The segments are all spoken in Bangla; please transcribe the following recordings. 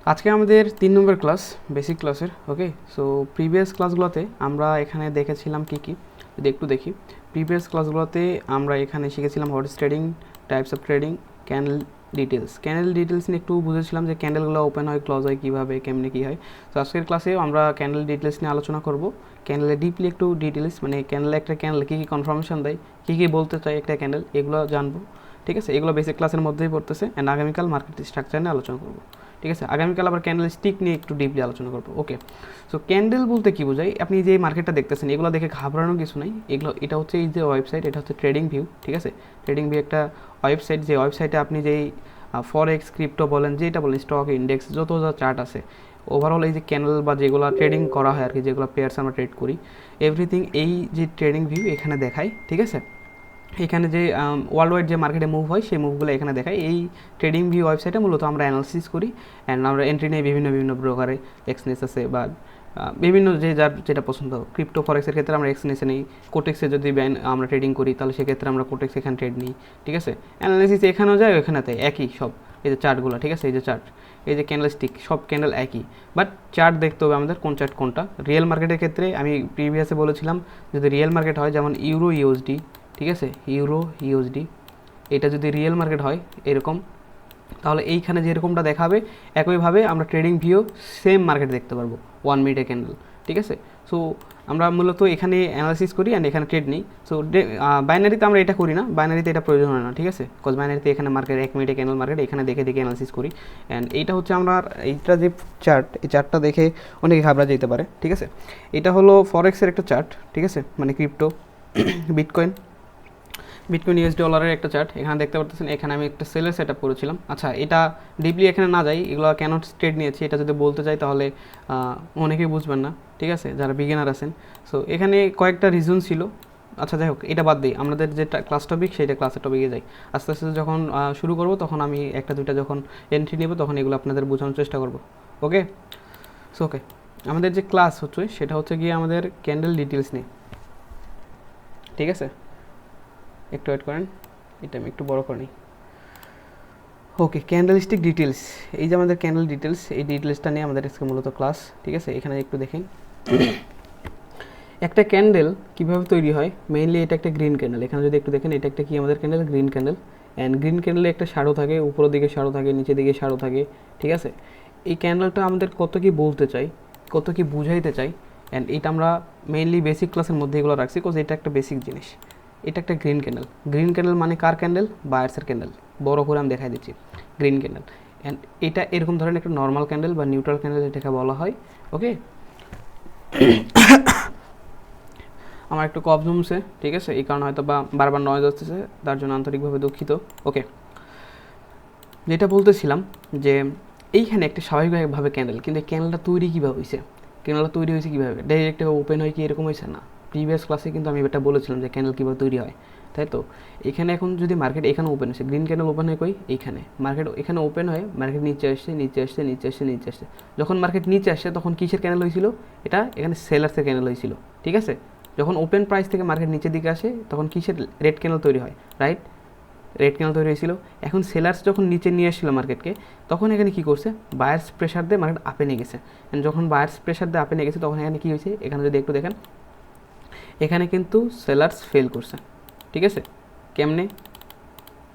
আজকে আমাদের 3 নম্বর ক্লাস বেসিক ক্লাসের। ওকে, সো প্রিভিয়াস ক্লাসগুলোতে আমরা এখানে দেখেছিলাম কি কি, যদি একটু দেখি। প্রিভিয়াস ক্লাসগুলোতে আমরা এখানে শিখেছিলাম what is trading, types of trading, candle details. Candle details নিয়ে একটু বুঝেছিলাম যে ক্যান্ডেলগুলো ওপেন হয়, ক্লোজ হয় কীভাবে, কেমনে কী হয়। তো আজকের ক্লাসে আমরা ক্যান্ডেল ডিটেলস নিয়ে আলোচনা করব। ক্যান্ডেলে ডিপলি একটু ডিটেলস, মানে ক্যান্ডেল, একটা ক্যান্ডেল কী কী কনফার্মেশন দেয়, কী কী বলতে চাই একটা ক্যান্ডেল, এগুলো জানবো। ঠিক আছে, এগুলো বেসিক ক্লাসের মধ্যেই পড়তেছে। অ্যান্ড আগামীকাল মার্কেট স্ট্রাকচার নিয়ে আলোচনা করবো। ঠিক আছে, আগামীকাল আবার ক্যান্ডেল স্টিক নিয়ে একটু ডিপলি আলোচনা করবো। ওকে, সো ক্যান্ডেল বলতে কী বোঝায়, আপনি যে মার্কেটটা দেখতেছেন এগুলো দেখে ঘাবড়ানোর কিছু নাই। এগুলো, এটা হচ্ছে এই যে ওয়েবসাইট, এটা হচ্ছে ট্রেডিং ভিউ। ঠিক আছে, ট্রেডিং ভিউ একটা ওয়েবসাইট, যে ওয়েবসাইটে আপনি যেই ফরেক্স, ক্রিপ্টো বলেন, যেটা বলেন, স্টক, ইন্ডেক্স, যত যা চার্ট আছে, ওভারঅল এই যে ক্যান্ডেল বা যেগুলো ট্রেডিং করা হয় আর কি, যেগুলো পেয়ার্স আমরা ট্রেড করি, এভরিথিং এই যে ট্রেডিং ভিউ এখানে দেখায়। ঠিক আছে, এখানে যে ওয়ার্ল্ড ওয়াইড যে মার্কেটে মুভ হয় সেই মুভগুলো এখানে দেখায়। এই ট্রেডিং ভিউ ওয়েবসাইটে মূলত আমরা অ্যানালিসিস করি অ্যান্ড আমরা এন্ট্রি নিয়ে বিভিন্ন বিভিন্ন ব্রোকারে, এক্সনেস আছে বা বিভিন্ন যে যার যেটা পছন্দ। ক্রিপ্টো ফরেক্সের ক্ষেত্রে আমরা এক্সনেসে নিই, কোটেক্সে যদি আমরা ট্রেডিং করি তাহলে সেক্ষেত্রে আমরা কোটেক্স এখানে ট্রেড নিই। ঠিক আছে, অ্যানালিসিস এখানেও যায় ওখানে তাই একই সব। এই যে চার্টগুলো, ঠিক আছে, এই যে চার্ট, এই যে ক্যান্ডেল স্টিক, সব ক্যান্ডেল একই, বাট চার্ট দেখতে হবে আমাদের কোন চার্ট কোনটা। রিয়েল মার্কেটের ক্ষেত্রে আমি প্রিভিয়াসে বলেছিলাম, যদি রিয়েল মার্কেট হয় যেমন ইউরো ইউএসডি, ঠিক আছে, ইউরো ইউএসডি, এটা যদি রিয়েল মার্কেট হয় এরকম, তাহলে এইখানে যেরকমটা দেখাবে একইভাবে আমরা ট্রেডিং ভিউ সেম মার্কেট দেখতে পারবো, 1 মিনিটে ক্যান্ডেল। ঠিক আছে, সো আমরা মূলত এখানে অ্যানালাইসিস করি অ্যান্ড এখানে ট্রেড নিই। সো বাইনারিতে আমরা এটা করি না, বাইনারিতে এটা প্রয়োজন হয় না। ঠিক আছে, কজ বাইনারিতে এখানে মার্কেট 1 মিনিটে ক্যান্ডেল মার্কেট, এখানে দেখে দেখে অ্যানালাইসিস করি। অ্যান্ড এইটা হচ্ছে আমরা, এইটা যে চার্ট, এই চার্টটা দেখে অনেকে ঘাবড়া যেতে পারে। ঠিক আছে, এটা হলো ফরেক্সের একটা চার্ট। ঠিক আছে, মানে ক্রিপ্টো, বিটকয়েন, বিটকয়েন ইউএস ডলারের একটা চার্ট এখানে দেখতে পাচ্ছেন। এখানে আমি একটা সেলের সেট আপ করেছিলাম। আচ্ছা, এটা ডিপলি এখানে না যাই, এগুলো কেন ট্রেড নিয়েছি এটা যদি বলতে চাই তাহলে অনেকেই বুঝবেন না। ঠিক আছে, যারা বিগিনার আছেন। সো এখানে কয়েকটা রিজন ছিল। আচ্ছা, যাই হোক, এটা বাদ দিই, আমাদের যে ক্লাস টপিক সেইটা ক্লাসের টপিকে যাই। আস্তে আস্তে যখন শুরু করব তখন আমি একটা দুইটা যখন এন্ট্রি নেব তখন এগুলো আপনাদের বোঝানোর চেষ্টা করব। ওকে, সো ওকে, আমাদের যে ক্লাস হচ্ছে সেটা হচ্ছে গিয়ে আমাদের ক্যান্ডেল ডিটেলস নিয়ে। ঠিক আছে, একটু ওয়েট করেন, এটা আমি একটু বড় করে নিই। ওকে, ক্যান্ডেলস্টিক ডিটেলস, এই যে আমাদের ক্যান্ডেল ডিটেলস, এই ডিটেলসটা নিয়ে আমাদের আজকে মূলত ক্লাস। ঠিক আছে, এখানে একটু দেখেন একটা ক্যান্ডেল কীভাবে তৈরি হয়। মেইনলি এটা একটা গ্রিন ক্যান্ডেল, এখানে যদি একটু দেখেন এটা একটা কি আমাদের candle, green candle. And green ক্যান্ডেলে একটা শ্যাডো থাকে, উপরের দিকে শ্যাডো থাকে, নিচের দিকে শ্যাডো থাকে। ঠিক আছে, এই ক্যান্ডেলটা আমাদের কত কি বলতে চাই, কত কি বুঝাইতে চাই, অ্যান্ড এটা আমরা মেইনলি বেসিক ক্লাসের মধ্যে এগুলো রাখছি, বিকজ এটা একটা বেসিক জিনিস। এটা একটা গ্রিন ক্যান্ডেল, গ্রিন ক্যান্ডেল মানে কার ক্যান্ডেল, বায়ার্সের ক্যান্ডেল। বড় করে আমি দেখাই দিচ্ছি, গ্রিন ক্যান্ডেল। অ্যান্ড এটা এরকম ধরনের একটা নর্মাল ক্যান্ডেল বা নিউট্রাল ক্যান্ডেল এটাকে বলা হয়। ওকে, আমার একটু কফ জমছে, ঠিক আছে, এই কারণে হয়তো বা বারবার নয়েজ আসতেছে, তার জন্য আন্তরিকভাবে দুঃখিত। ওকে, যেটা বলতেছিলাম যে এইখানে একটা স্বাভাবিকভাবে ক্যান্ডেল, কিন্তু এই ক্যান্ডেলটা তৈরি কীভাবে হয়েছে, ক্যান্ডেলটা তৈরি হয়েছে কীভাবে, ডাইরেক্ট ওপেন হয় কি এরকম হয়েছে না। প্রিভিয়াস ক্লাসে কিন্তু আমি এটা বলেছিলাম যে ক্যান্ডেল কীভাবে তৈরি হয়, তাই তো। এখানে এখন যদি মার্কেট এখানে ওপেন হয়েছে, গ্রিন ক্যান্ডেল ওপেন হয় কই, এইখানে মার্কেট এখানে ওপেন হয়ে মার্কেট নিচে আসছে, নিচে আসছে, নিচে আসছে, নিচে আসছে। যখন মার্কেট নিচে আসছে তখন কিসের ক্যান্ডেল হয়েছিল, এটা এখানে সেলার্সের ক্যান্ডেল হয়েছিল। ঠিক আছে, যখন ওপেন প্রাইস থেকে মার্কেট নিচের দিকে আসে তখন কিসের, রেড ক্যান্ডেল তৈরি হয়, রাইট, রেড ক্যান্ডেল তৈরি হয়েছিল। এখন সেলার্স যখন নিচে নিয়ে আসছিল মার্কেটকে, তখন এখানে কী করছে, বায়ার্স প্রেশার দিয়ে মার্কেট আপে নিয়ে গেছে। যখন বায়ার্স প্রেশার দিয়ে আপে নিয়ে গেছে তখন এখানে কী হয়েছে, এখানে যদি একটু দেখেন, এখানে কিন্তু সেলার্স ফেল করছে। ঠিক আছে, কেমনে,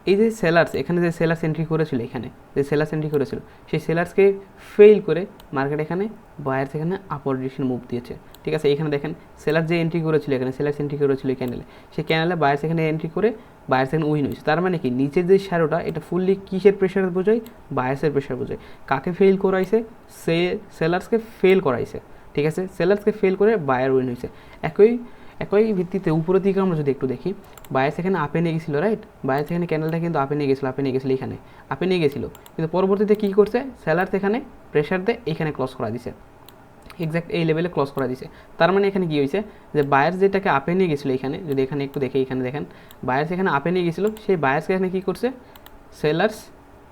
এই যে সেলার্স, এখানে যে সেলার্স এন্ট্রি করেছিল, এখানে যে সেলার্স এন্ট্রি করেছিল সেই সেলার্সকে ফেল করে মার্কেট এখানে বায়ার্স এখানে আপওয়ার্ড ডিরেকশন মুভ দিয়েছে। ঠিক আছে, এখানে দেখেন সেলার যে এন্ট্রি করেছিল, এখানে সেলার্স এন্ট্রি করেছিল এই ক্যান্ডেলে, সেই ক্যান্ডেলে বায়ার্স এখানে এন্ট্রি করে বায়ার্স এখানে উইন হয়েছে। তার মানে কি, নিচের যে শ্যাডোটা এটা ফুললি কিসের প্রেশার বোঝায়, বায়ার্সের প্রেশার বোঝায়। কাকে ফেল করাইছে, সেলার্সকে ফেল করাইছে। ঠিক আছে, সেলার্সকে ফেল করে বায়ার উইন হয়েছে। একই ভিত্তিতে উপরের দিকে আমরা যদি একটু দেখি, বায়ার্স এখানে আপে নিয়ে গেছিলো, রাইট, বায়ার্স এখানে ক্যান্ডেলটা কিন্তু আপে নিয়ে গেছিলো এখানে আপে নিয়ে গেছিলো, কিন্তু পরবর্তীতে কী করছে, সেলার্স এখানে প্রেশার দিয়ে এখানে ক্লস করা দিছে, এক্স্যাক্ট এই লেভেলে ক্লস করা দিছে। তার মানে এখানে কী হয়েছে, যে বায়ার্স যেটাকে আপে নিয়ে গেছিলো, এখানে যদি এখানে একটু দেখে, এখানে দেখেন বায়ার্স এখানে আপে নিয়ে গেছিলো, সেই বায়ার্সকে এখানে কী করছে, সেলার্স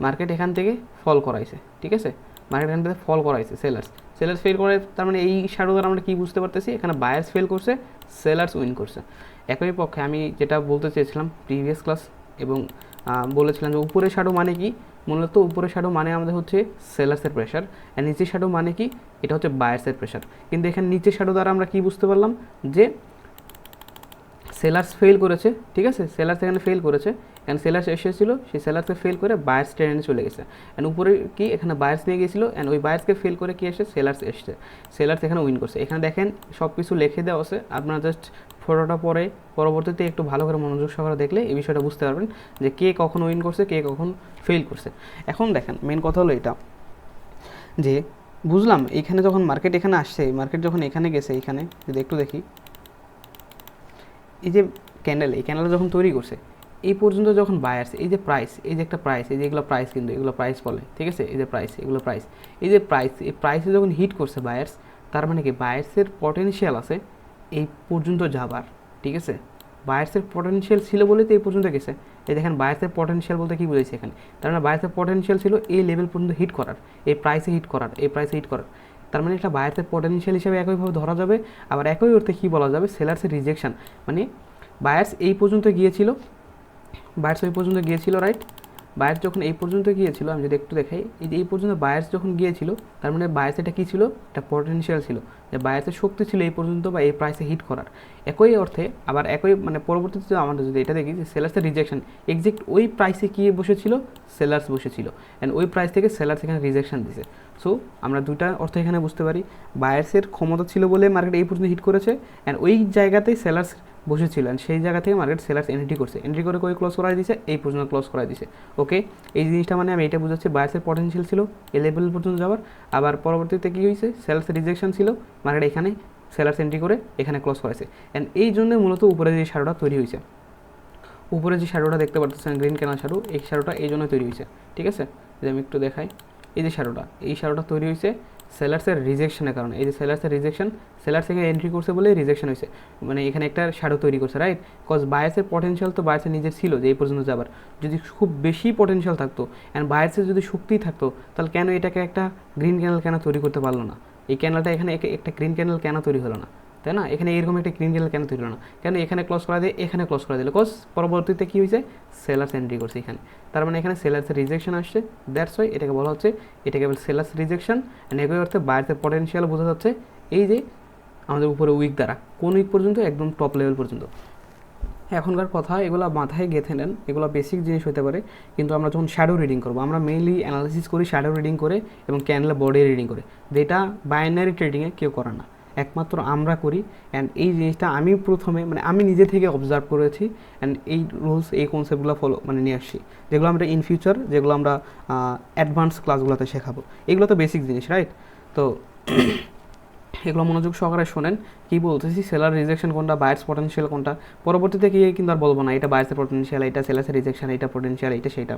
মার্কেট এখান থেকে ফল করাইছে। ঠিক আছে, মার্কেট এখান থেকে ফল করাইছে, সেলার্স ফেল করে। তার মানে এই শ্যাডো দ্বারা আমরা কী বুঝতে পারতেছি, এখানে বায়ার্স ফেল করছে, সেলার্স উইন করছে। একই পক্ষে আমি যেটা বলতে চেয়েছিলাম প্রিভিয়াস ক্লাস এবং বলেছিলাম যে উপরের শ্যাডো মানে কি, মূলত উপরে শ্যাডো মানে আমাদের হচ্ছে সেলার্সের প্রেশার, আর নিচের শ্যাডো মানে কি, এটা হচ্ছে বায়ার্সের প্রেশার। কিন্তু এখানে নিচের শ্যাডো দ্বারা আমরা কি বুঝতে পারলাম যে সেলার্স ফেল করেছে, ঠিক আছে, সেলার্স এখানে ফেল করেছে, এখানে সেলার্স এসেছিল, সেই সেলার্সকে ফেল করে বায়ার্স ট্রেনে চলে গেছে, অ্যান্ড উপরে কি এখানে বায়ার্স নিয়ে গেছিলো, অ্যান্ড ওই বায়ার্সকে ফেল করে কি এসে সেলার্স এসছে, সেলার্স এখানে উইন করছে। এখানে দেখেন সব কিছু লিখে দেওয়া আছে, আপনারা জাস্ট ফটোটা পরে পরবর্তীতে একটু ভালো করে মনোযোগ সহকারে দেখলে এই বিষয়টা বুঝতে পারবেন যে কে কখন উইন করছে, কে কখন ফেল করছে। এখন দেখেন মেন কথা হলো এটা যে বুঝলাম এখানে যখন মার্কেট এখানে আসছে, মার্কেট যখন এখানে গেছে, এখানে যদি একটু দেখি এই যে ক্যান্ডেল, এই ক্যান্ডেল যখন তৈরি করছে এই পর্যন্ত যখন বায়ার্স, এই যে প্রাইস, এই যে একটা প্রাইস, এই যে এগুলো প্রাইস, কিন্তু এগুলো প্রাইস বলে, ঠিক আছে, এই যে প্রাইস, এগুলো প্রাইস, এই যে প্রাইস, এই প্রাইসে যখন হিট করছে বায়ার্স, তার মানে কি বায়ার্সের পটেনশিয়াল আছে এই পর্যন্ত যাবার, ঠিক আছে, বায়ার্সের পটেনশিয়াল ছিল বলে তো এই পর্যন্ত গেছে। এই দেখেন বায়ার্সের পটেনশিয়াল বলতে কী বুঝেছি এখানে, তার মানে বায়ার্সের পটেনশিয়াল ছিল এই লেভেল পর্যন্ত হিট করার, এই প্রাইসে হিট করার, এই প্রাইসে হিট করার, তার মানে এটা বায়ার্সের পটেনশিয়াল হিসেবে একইভাবে ধরা যাবে। আবার একই অর্থে কী বলা যাবে, সেলার্সের রিজেকশন, মানে বায়ার্স এই পর্যন্ত গিয়েছিল, বায়ার্স ওই পর্যন্ত গিয়েছিল, রাইট, বায়ার্স যখন এই পর্যন্ত গিয়েছিল, আমি যদি একটু দেখাই, এই যে এই পর্যন্ত বায়ার্স যখন গিয়েছিল, তার মানে বায়ার্স এটা কী ছিল, এটা পটেনশিয়াল ছিল, যে বায়ার্সের শক্তি ছিল এই পর্যন্ত বা এই প্রাইসে হিট করার। একই অর্থে আবার একই মানে পরবর্তীতে আমাদের যদি এটা দেখি যে সেলার্সের রিজেকশন, এক্সাক্ট ওই প্রাইসে কী বসেছিল, সেলার্স বসেছিল, অ্যান্ড ওই প্রাইস থেকে সেলার্স এখানে রিজেকশন দিছে। সো আমরা দুইটা অর্থ এখানে বুঝতে পারি, বায়ার্সের ক্ষমতা ছিল বলে মার্কেট এই পর্যন্ত হিট করেছে, অ্যান্ড ওই জায়গাতেই সেলার্স বসেছিল, অ্যান্ড সেই জায়গা থেকে মার্কেট সেলার্স এন্ট্রি করছে, এন্ট্রি করে কই ক্লোজ করাই দিয়েছে, এই পর্যন্ত ক্লোজ করাই দিয়েছে। ওকে, এই জিনিসটা মানে আমি এটা বুঝাচ্ছি বায়ার্সের পটেনশিয়াল ছিল এই লেভেল পর্যন্ত যাওয়ার, আবার পরবর্তীতে কী হয়েছে, সেলার্সের রিজেকশন ছিল, মার্কেট এখানে সেলার্স এন্ট্রি করে এখানে ক্লোজ করেছে, অ্যান্ড এই জন্যই মূলত উপরে যে শ্যাডোটা তৈরি হয়েছে, উপরে যে শ্যাডোটা দেখতে পাচ্ছেন গ্রিন ক্যানাল শ্যাডো, এই শ্যাডোটা এই জন্য তৈরি হয়েছে, ঠিক আছে, যদি আমি একটু দেখাই, এই যে শ্যাডোটা, এই শ্যাডোটা তৈরি হয়েছে সেলার্সের রিজেকশনের কারণে, এই যে সেলার্সের রিজেকশন, সেলার্স এখানে এন্ট্রি করছে বলে রিজেকশন হয়েছে, মানে এখানে একটা শ্যাডো তৈরি করছে, রাইট, কজ বায়ার্সের পটেনশিয়াল তো বায়ার্সের নিজের ছিল যে এই পর্যন্ত যাবার, যদি খুব বেশি পটেনশিয়াল থাকতো অ্যান্ড বায়ার্সের যদি শক্তি থাকতো, তাহলে কেন এটাকে একটা গ্রিন ক্যানেল কেন তৈরি করতে পারলো না, এই ক্যানেলটা এখানে একটা গ্রিন ক্যানেল কেন তৈরি হলো না, তাই না, এখানে এরকম একটা গ্রিন ক্যানেল কেন তৈরি হলো না, কেন এখানে ক্লোজ করা দিয়ে এখানে ক্লোজ করা দিল, কজ পরবর্তীতে কী হয়েছে, সেলার্স এন্ট্রি করছে এখানে, তার মানে এখানে সেলার্সের রিজেকশন আসছে, দ্যাটস ওয়াই এটাকে বলা হচ্ছে, এটাকে বলে সেলার্স রিজেকশন, অ্যান্ড একই অর্থে বায়ার্সের পটেনশিয়াল বোঝা যাচ্ছে এই যে আমাদের উপরে উইক দ্বারা, কোন উইক পর্যন্ত, একদম টপ লেভেল পর্যন্ত। এখনকার কথা এগুলো মাথায় গেঁথে নেন, এগুলো বেসিক জিনিস হতে পারে, কিন্তু আমরা যখন শ্যাডো রিডিং করবো, আমরা মেইনলি অ্যানালাইসিস করি শ্যাডো রিডিং করে এবং ক্যান্ডেলের বডি রিডিং করে, যেটা বাইনারি ট্রেডিংয়ে কেউ করে না, একমাত্র আমরা করি। অ্যান্ড এই জিনিসটা আমি প্রথমে মানে আমি নিজে থেকে অবজার্ভ করেছি, অ্যান্ড এই রুলস এই কনসেপ্টগুলো ফলো মানে নিয়ে আসছি, যেগুলো আমরা ইন ফিউচার যেগুলো আমরা অ্যাডভান্স ক্লাসগুলোতে শেখাবো, এগুলো তো বেসিক জিনিস, রাইট। তো এগুলো মনোযোগ সহকারে শোনেন, কী বলতেছি, সেলার রিজেকশন কোনটা, বায়ার্স পটেনশিয়াল কোনটা, পরবর্তীতে গিয়ে কিন্তু আর বলবো না এটা বায়ার্সের পটেনশিয়াল, এটা সেলার্সের রিজেকশন, এটা পটেনশিয়াল, এটা সেটা,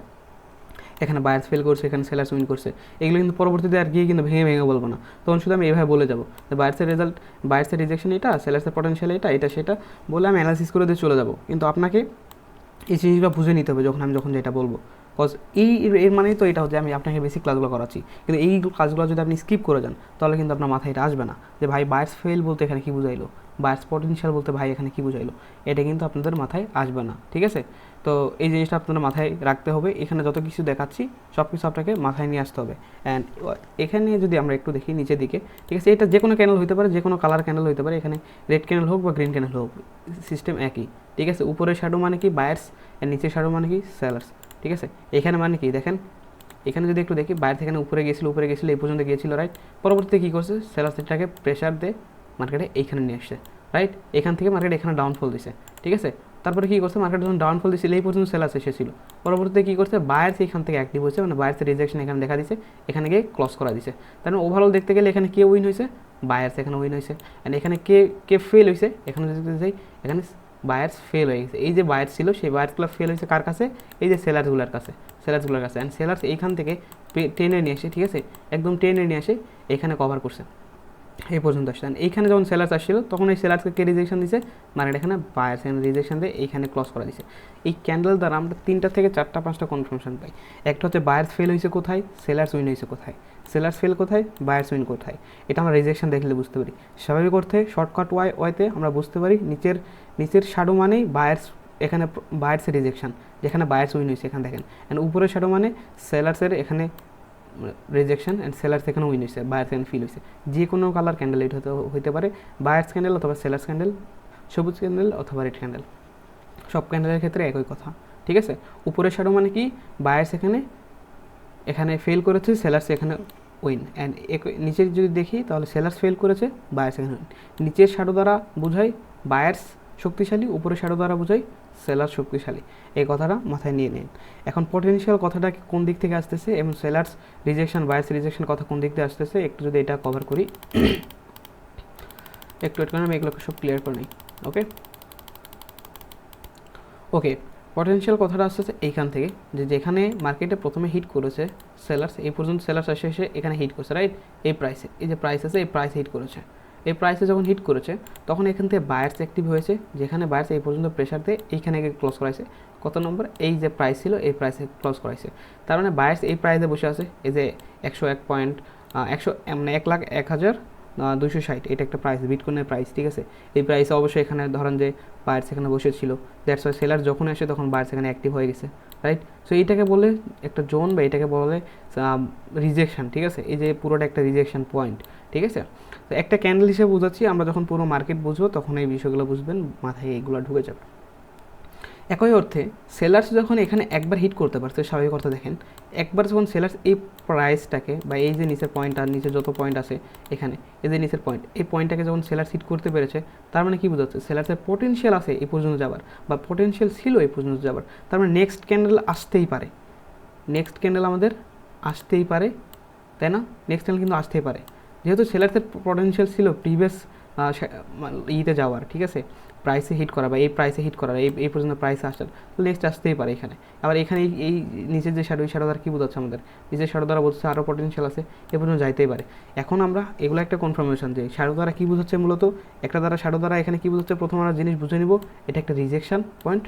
এখানে বায়ার্স ফেল করছে, এখানে সেলার্স উইন করছে, এগুলো কিন্তু পরবর্তীতে আর গিয়ে কিন্তু ভেঙে ভেঙে বলবো না, তখন শুধু আমি এভাবে বলে যাবো যে বায়ার্সের রেজাল্ট, বায়ার্সের রিজেকশন এটা, সেলার্সের পটেনশিয়াল এটা, এটা সেটা বলে আমি অ্যানালাইসিস করে দিয়ে চলে যাবো, কিন্তু আপনাকে এই জিনিসগুলো বুঝে নিতে হবে যখন যেটা বলবো, কজ এর মানেই তো এটা হচ্ছে আমি আপনাকে বেসিক ক্লাসগুলো করাচ্ছি, কিন্তু এই কাজগুলো যদি আপনি স্কিপ করে যান তাহলে কিন্তু আপনার মাথায় এটা আসবে না যে ভাই বায়ার্স ফেল বলতে এখানে কী বুঝাইলো, বায়ার্স পটেনশিয়াল বলতে ভাই এখানে কী বুঝাইলো, এটা কিন্তু আপনাদের মাথায় আসবে না, ঠিক আছে। তো এই জিনিসটা আপনাদের মাথায় রাখতে হবে, এখানে যত কিছু দেখাচ্ছি সব কিছু আপনাকে মাথায় নিয়ে আসতে হবে। অ্যান্ড এখানে যদি আমরা একটু দেখি নিচের দিকে, ঠিক আছে, এটা যে কোনো ক্যানেল হতে পারে, যে কোনো কালার ক্যানেল হতে পারে, এখানে রেড ক্যানেল হোক বা গ্রিন ক্যানেল হোক সিস্টেম একই, ঠিক আছে, উপরের শ্যাডো মানে কি বায়ার্স, অ্যান্ড নিচের শ্যাডো মানে কি সেলার্স, ঠিক আছে। এখানে মানে কি দেখেন, এখানে যদি একটু দেখি বাইরে থেকে উপরে গিয়েছিল এই পর্যন্ত গিয়েছিল, রাইট, পরবর্তীতে কী করছে, সেলার্সটাকে প্রেশার দিয়ে মার্কেটে এইখানে নিয়ে আসছে, রাইট, এখান থেকে মার্কেট এখানে ডাউনফল দিছে, ঠিক আছে, তারপরে কী করছে, মার্কেট যখন ডাউনফল দিয়েছিল এই পর্যন্ত সেলার্স এসেছিল, পরবর্তীতে কী করছে, বায়ার্স এখান থেকে অ্যাক্টিভ হয়েছে, মানে বায়ার্সের রিজেকশন এখানে দেখা দিচ্ছে, এখানে গিয়ে ক্লস করা দিছে, তার মানে ওভারঅল দেখতে গেলে এখানে কে উইন হয়েছে, বায়ার্স এখানে উইন হয়েছে, অ্যান্ড এখানে কে ফেল হয়েছে, এখানে দেখতে চাই এখানে বায়ার্স ফেল হয়ে গেছে, এই যে বায়ার্স ছিল সেই বায়ার্সগুলো ফেল হয়েছে কার কাছে, এই যে সেলার্সগুলোর কাছে, অ্যান্ড সেলার্স এইখান থেকে টেনে নিয়ে আসে, ঠিক আছে, একদম টেনে নিয়ে আসে এখানে কভার করছে, এই পর্যন্ত আসছে, এইখানে যখন সেলার্স আসছিল তখন এই সেলার্সকে কে রিজেকশন দিছে, মার্কেট এখানে বায়ার্স এখানে রিজেকশন দিয়ে এইখানে ক্লস করা দিছে। এই ক্যান্ডেল দ্বারা আমরা 3টা থেকে 4টা 5টা কনফার্মেশন পাই, একটা হচ্ছে বায়ার্স ফেল হয়েছে কোথায়, সেলার্স উইন হয়েছে কোথায়, সেলার্স ফেল কোথায়, বায়ার্স উইন কোথায়, এটা আমরা রিজেকশন দেখলে বুঝতে পারি। স্বাভাবিক অর্থে শর্টকাট ওয়েতে আমরা বুঝতে পারি নিচের শ্যাডো মানেই বায়ার্স, এখানে বায়ার্সের রিজেকশন, যেখানে বায়ার্স উইন হয়েছে এখানে দেখেন, অ্যান্ড উপরের শ্যাডো মানে সেলার্সের এখানে রিজেকশন, অ্যান্ড সেলার্স এখানে উইন হয়েছে, বায়ার্স এখানে ফিল হয়েছে। যে কোনো কালার ক্যান্ডেল এটা হতে পারে, বায়ার্স ক্যান্ডেল অথবা সেলার্স ক্যান্ডেল, সবুজ ক্যান্ডেল অথবা রেড ক্যান্ডেল, সব ক্যান্ডেলের ক্ষেত্রে একই কথা, ঠিক আছে। উপরের শ্যাডো মানে কি, বায়ার্স এখানে ফেল করেছে, সেলার্স এখানে উইন, অ্যান্ড নিচের যদি দেখি তাহলে সেলার্স ফেল করেছে, বায়ার্স এখানে উইন। নিচের শ্যাডো দ্বারা বোঝায় বায়ার্স শক্তিশালী, উপরের শ্যাডো দ্বারা বোঝায় সেলার শক্তিশালী, এই কথাটা মাথায় নিয়ে নিন। এখন পটেনশিয়াল কথাটা কোন দিক থেকে আসতেছে এবং সেলার্স রিজেকশন, বায়ার্স রিজেকশন কথা কোন দিক থেকে আসতেছে, একটু যদি এটা কভার করি, একটু একটু আমি এগুলোকে সব ক্লিয়ার করে নিই। ওকে ওকে পটেনশিয়াল কথাটা আসতেছে এইখান থেকে, যে যেখানে মার্কেটে প্রথমে হিট করেছে সেলার্স, এই পর্যন্ত সেলার্স এসে এখানে হিট করেছে, রাইট, এই প্রাইসে, এই যে প্রাইস আছে এই প্রাইসে হিট করেছে, এই প্রাইসে যখন হিট করেছে তখন এখান থেকে বায়ার্স অ্যাক্টিভ হয়েছে, যেখানে বায়ার্স এই পর্যন্ত প্রেশার দিয়ে এইখানে ক্লোজ করাইছে, কত নম্বর, এই যে প্রাইস ছিল এই প্রাইসে ক্লোজ করাইছে, তার মানে বায়ার্স এই প্রাইসে বসে আছে, এই যে 101.100 মানে 1,01,260, এটা একটা প্রাইস, বিটকয়েনের প্রাইস, ঠিক আছে। এই প্রাইসে অবশ্যই এখানে ধরেন যে বায়ার্স এখানে বসেছিল, দ্যাটস ওয়াই সেলার যখন আসে তখন বায়ার্স এখানে অ্যাক্টিভ হয়ে গেছে, রাইট। সো এইটাকে বলে একটা জোন বা এটাকে বলে রিজেকশন, ঠিক আছে। এই যে পুরোটা একটা রিজেকশন পয়েন্ট, ঠিক আছে। তো একটা ক্যান্ডেল হিসেবে বোঝাচ্ছি, আমরা যখন পুরো মার্কেট বুঝবো তখন এই বিষয়গুলো বুঝবেন, মাথায় এইগুলো ঢুকে যাবে। একই অর্থে সেলার্স যখন এখানে একবার হিট করতে পারছে, স্বাভাবিক অর্থে দেখেন, একবার যখন সেলার্স এই প্রাইসটাকে বা এই যে নিচের পয়েন্ট আর নিচে যত পয়েন্ট আছে এখানে, এই যে নিচের পয়েন্ট, এই পয়েন্টটাকে যখন সেলার্স হিট করতে পেরেছে, তার মানে কি বোঝাচ্ছে, সেলার্সের পোটেনশিয়াল আছে এই পর্যন্ত যাবার, বা পোটেনশিয়াল ছিল এই পর্যন্ত যাবার, তার মানে নেক্সট ক্যান্ডেল আসতেই পারে, নেক্সট ক্যান্ডেল আমাদের আসতেই পারে, তাই না, নেক্সট ক্যান্ডেল কিন্তু আসতেই পারে, যেহেতু সেলার্সের পোটেনশিয়াল ছিল প্রিভিয়াস ইতে যাওয়ার, ঠিক আছে, প্রাইসে হিট করা বা এই প্রাইসে হিট করা, এই পর্যন্ত প্রাইসে আসার, তো নেক্সট আসতেই পারে এখানে। আবার এখানে এই নিচের যে শ্যাডো, এই শ্যাডো দ্বারা কী বোঝাচ্ছে আমাদের, নিচের শ্যাডো দ্বারা বলছে আরও পটেনশিয়াল আছে, এ পর্যন্ত যাইতেই পারে। এখন আমরা এগুলো একটা কনফার্মেশন যে শ্যাডো দ্বারা কী বোঝাচ্ছে, মূলত একটা দ্বারা শ্যাডো দ্বারা এখানে কী বোঝাচ্ছে, প্রথম আমরা জিনিস বুঝে নিব, এটা একটা রিজেকশন পয়েন্ট,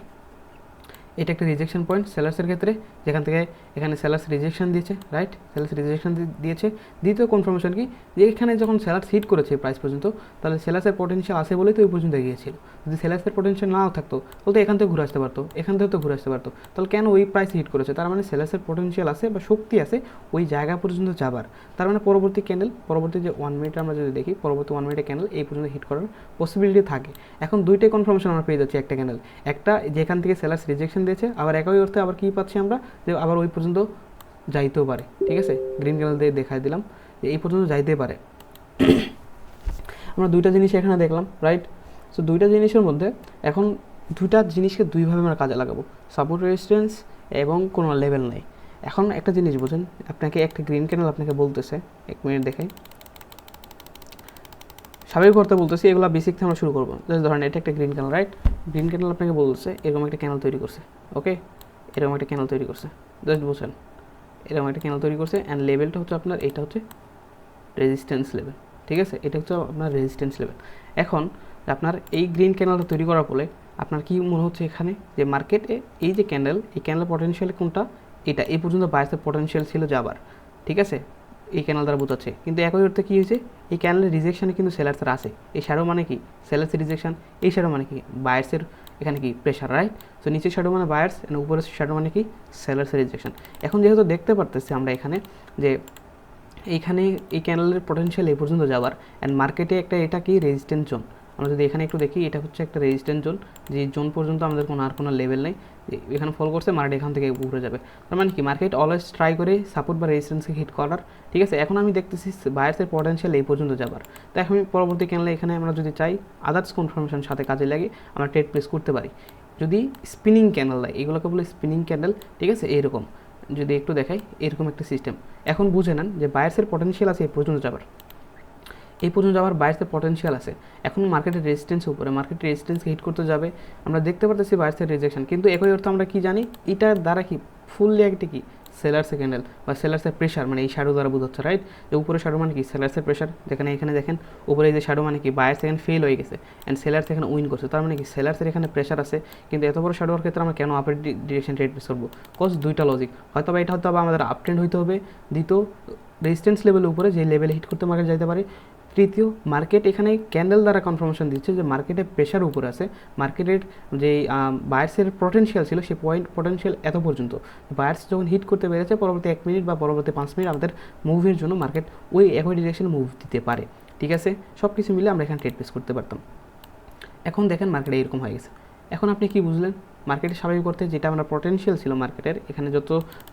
এটা একটা রিজেকশন পয়েন্ট সেলার্সের ক্ষেত্রে, যেখান থেকে এখানে সেলার্স রিজেকশন দিয়েছে, রাইট, সেলার্স রিজেকশন দিয়েছে। দ্বিতীয় কনফার্মেশন কি, যে এখানে যখন সেলার্স হিট করেছে প্রাইস পর্যন্ত, তাহলে সেলার্সের পোটেনশিয়াল আছে বলেই তো ওই পর্যন্ত এগিয়েছিল। যদি সেলার্সের পোটেনশিয়াল নাও থাকতো তাহলে তো এখান থেকে ঘুরে আসতে পারতো, এখান থেকে তো ঘুরে আসতে পারতো, তাহলে কেন ওই প্রাইসে হিট করেছে, তার মানে সেলার্সের পোটেনশিয়াল আছে বা শক্তি আছে ওই জায়গা পর্যন্ত যাবার, তার মানে পরবর্তী ক্যান্ডেল, পরবর্তী যে 1 মিনিট আমরা যদি দেখি, পরবর্তী 1 মিনিটের ক্যান্ডেল এই পর্যন্ত হিট করার পসিবিলিটি থাকে। এখন দুইটাই কনফার্মেশন আমরা পেয়ে যাচ্ছি, একটা ক্যান্ডেল, একটা যেখান থেকে সেলার্স রিজেকশন দিয়েছে, আবার একই অর্থে আবার কী পাচ্ছি আমরা, যে আবার ওই পর্যন্ত যাইতেও পারে, ঠিক আছে, গ্রিন ক্যান্ডেল দিয়ে দেখাই দিলাম যে এই পর্যন্ত যাইতে পারে। আমরা দুইটা জিনিস এখানে দেখলাম, রাইট। সো দুইটা জিনিসের মধ্যে এখন দুইটা জিনিসকে দুইভাবে আমরা কাজে লাগাবো, সাপোর্ট রেজিস্ট্যান্স এবং কোনো লেভেল নেই। এখন একটা জিনিস বোঝেন, আপনাকে একটা গ্রিন ক্যান্ডেল আপনাকে বলতেছে, 1 মিনিট দেখাই, স্বাভাবিক করতে বলতেছি, এগুলো বেসিক থেকে আমরা শুরু করবো। জাস্ট ধরেন এটা একটা green candle, right, green candle আপনাকে বলছে এরকম একটা ক্যান্ডেল তৈরি করছে, ওকে, এরকম একটা ক্যান্ডেল তৈরি করছে, জাস্ট বুঝছেন, এরকম একটা ক্যান্ডেল তৈরি করছে, অ্যান্ড লেভেলটা হচ্ছে আপনার, এটা হচ্ছে রেজিস্ট্যান্স লেভেল, ঠিক আছে, এটা হচ্ছে আপনার রেজিস্ট্যান্স লেভেল। এখন আপনার এই গ্রিন ক্যান্ডেলটা তৈরি করার ফলে আপনার কি মনে হচ্ছে এখানে, যে মার্কেটে এই যে ক্যান্ডেল, এই ক্যান্ডেল পটেনশিয়াল কোনটা, এটা এই পর্যন্ত বায়ার্সের পটেনশিয়াল ছিল যাবার, ঠিক আছে, এই ক্যান্ডেল দ্বারা বোঝাচ্ছে। কিন্তু একই অর্থে কী হয়েছে, এই ক্যান্ডেলের রিজেকশনে কিন্তু সেলার্সের আছে, এই শ্যাডো মানে কি, সেলার্সের রিজেকশন, এই শ্যাডো মানে কি, বায়ার্সের এখানে কি প্রেশার, রাইট। সো নিচের শ্যাডো মানে বায়ার্স, উপরের শ্যাডো মানে কি, সেলার্সের রিজেকশন। এখন যেহেতু দেখতে পারতেছি আমরা এখানে যে এইখানে এই ক্যান্ডেলের পটেনশিয়াল এই পর্যন্ত যাওয়ার, অ্যান্ড মার্কেটে একটা এটা কি রেজিস্ট্যান্স জোন, আমরা যদি এখানে একটু দেখি, এটা হচ্ছে একটা রেজিস্ট্যান্স জোন, যে জোন পর্যন্ত আমাদের কোনো লেভেল নেই, এখানে ফলো করছে, মার্কেট এখান থেকে উপরে যাবে, তার মানে কি মার্কেট অলওয়েজ ট্রাই করে সাপোর্ট বা রেজিস্ট্যান্সকে হিট করার, ঠিক আছে। এখন আমি দেখতেছি বায়ার্সের পটেনশিয়াল এই পর্যন্ত যাবার, তো এখন পরবর্তী ক্যান্ডেলে এখানে আমরা যদি চাই আদার্স কনফার্মেশন সাথে কাজে লাগে আমরা ট্রেড প্লেস করতে পারি, যদি স্পিনিং ক্যান্ডেল দেয়, এগুলোকে বলে স্পিনিং ক্যান্ডেল, ঠিক আছে। এইরকম যদি একটু দেখাই, এরকম একটা সিস্টেম, এখন বুঝে নেন যে বায়ার্সের পটেনশিয়াল আছে এই পর্যন্ত যাবার, এই পর্যন্ত যাওয়ার বায়ার্সের পটেনশিয়াল আছে, এখন মার্কেটের রেজিস্ট্যান্সের উপরে, মার্কেট রেজিস্ট্যান্সকে হিট করতে যাবে, আমরা দেখতে পারতেছি বায়ার্সের রিজেকশন, কিন্তু একই অর্থে আমরা কি জানি, এটার দ্বারা কি ফুললি একটা কি সেলার্সের ক্যান্ডেল বা সেলার্সের প্রেশার, মানে এই শ্যাডো দ্বারা বোঝাচ্ছে, রাইট, যে উপরে শ্যাডো মানে কি সেলার্সের প্রেশার, যেখানে এখানে দেখেন উপরে এই যে শ্যাডো মানে কি বায়ার্স এখানে ফেল হয়ে গেছে, অ্যান্ড সেলার্স এখানে উইন করছে, তার মানে কি সেলার্সের এখানে প্রেশার আছে, কিন্তু এত বড় শ্যাডোর ক্ষেত্রে আমরা কেন আপের ডিরেকশন ট্রেড প্লেস করবো, কজ দুইটা লজিক, হয়তো বা এটা হয়তো বা আমাদের আপ ট্রেন্ড হইতে হবে, দ্বিতীয় রেজিস্ট্যান্স লেভেলের উপরে যে লেভেলে হিট করতে মার্কেট যাইতে পারে, তৃতীয়, মার্কেট এখানে ক্যান্ডেল দ্বারা কনফার্মেশন দিচ্ছে যে মার্কেটে প্রেশার উপর আছে, মার্কেটের যে বায়ার্সের পটেনশিয়াল ছিল সেই পটেনশিয়াল এত পর্যন্ত, বায়ার্স যখন হিট করতে পেরেছে পরবর্তী 1 মিনিট বা পরবর্তী 5 মিনিট আমাদের মুভের জন্য মার্কেট ওই একই ডিরেকশনে মুভ দিতে পারে। ঠিক আছে, সব কিছু মিলে আমরা এখানে ট্রেড প্লেস করতে পারতাম। এখন দেখেন মার্কেটে এরকম হয়ে গেছে। এখন আপনি কি বুঝলেন? মার্কেটের স্বাভাবিক অর্থে যেটা আমরা পটেনশিয়াল ছিল মার্কেটের, এখানে যত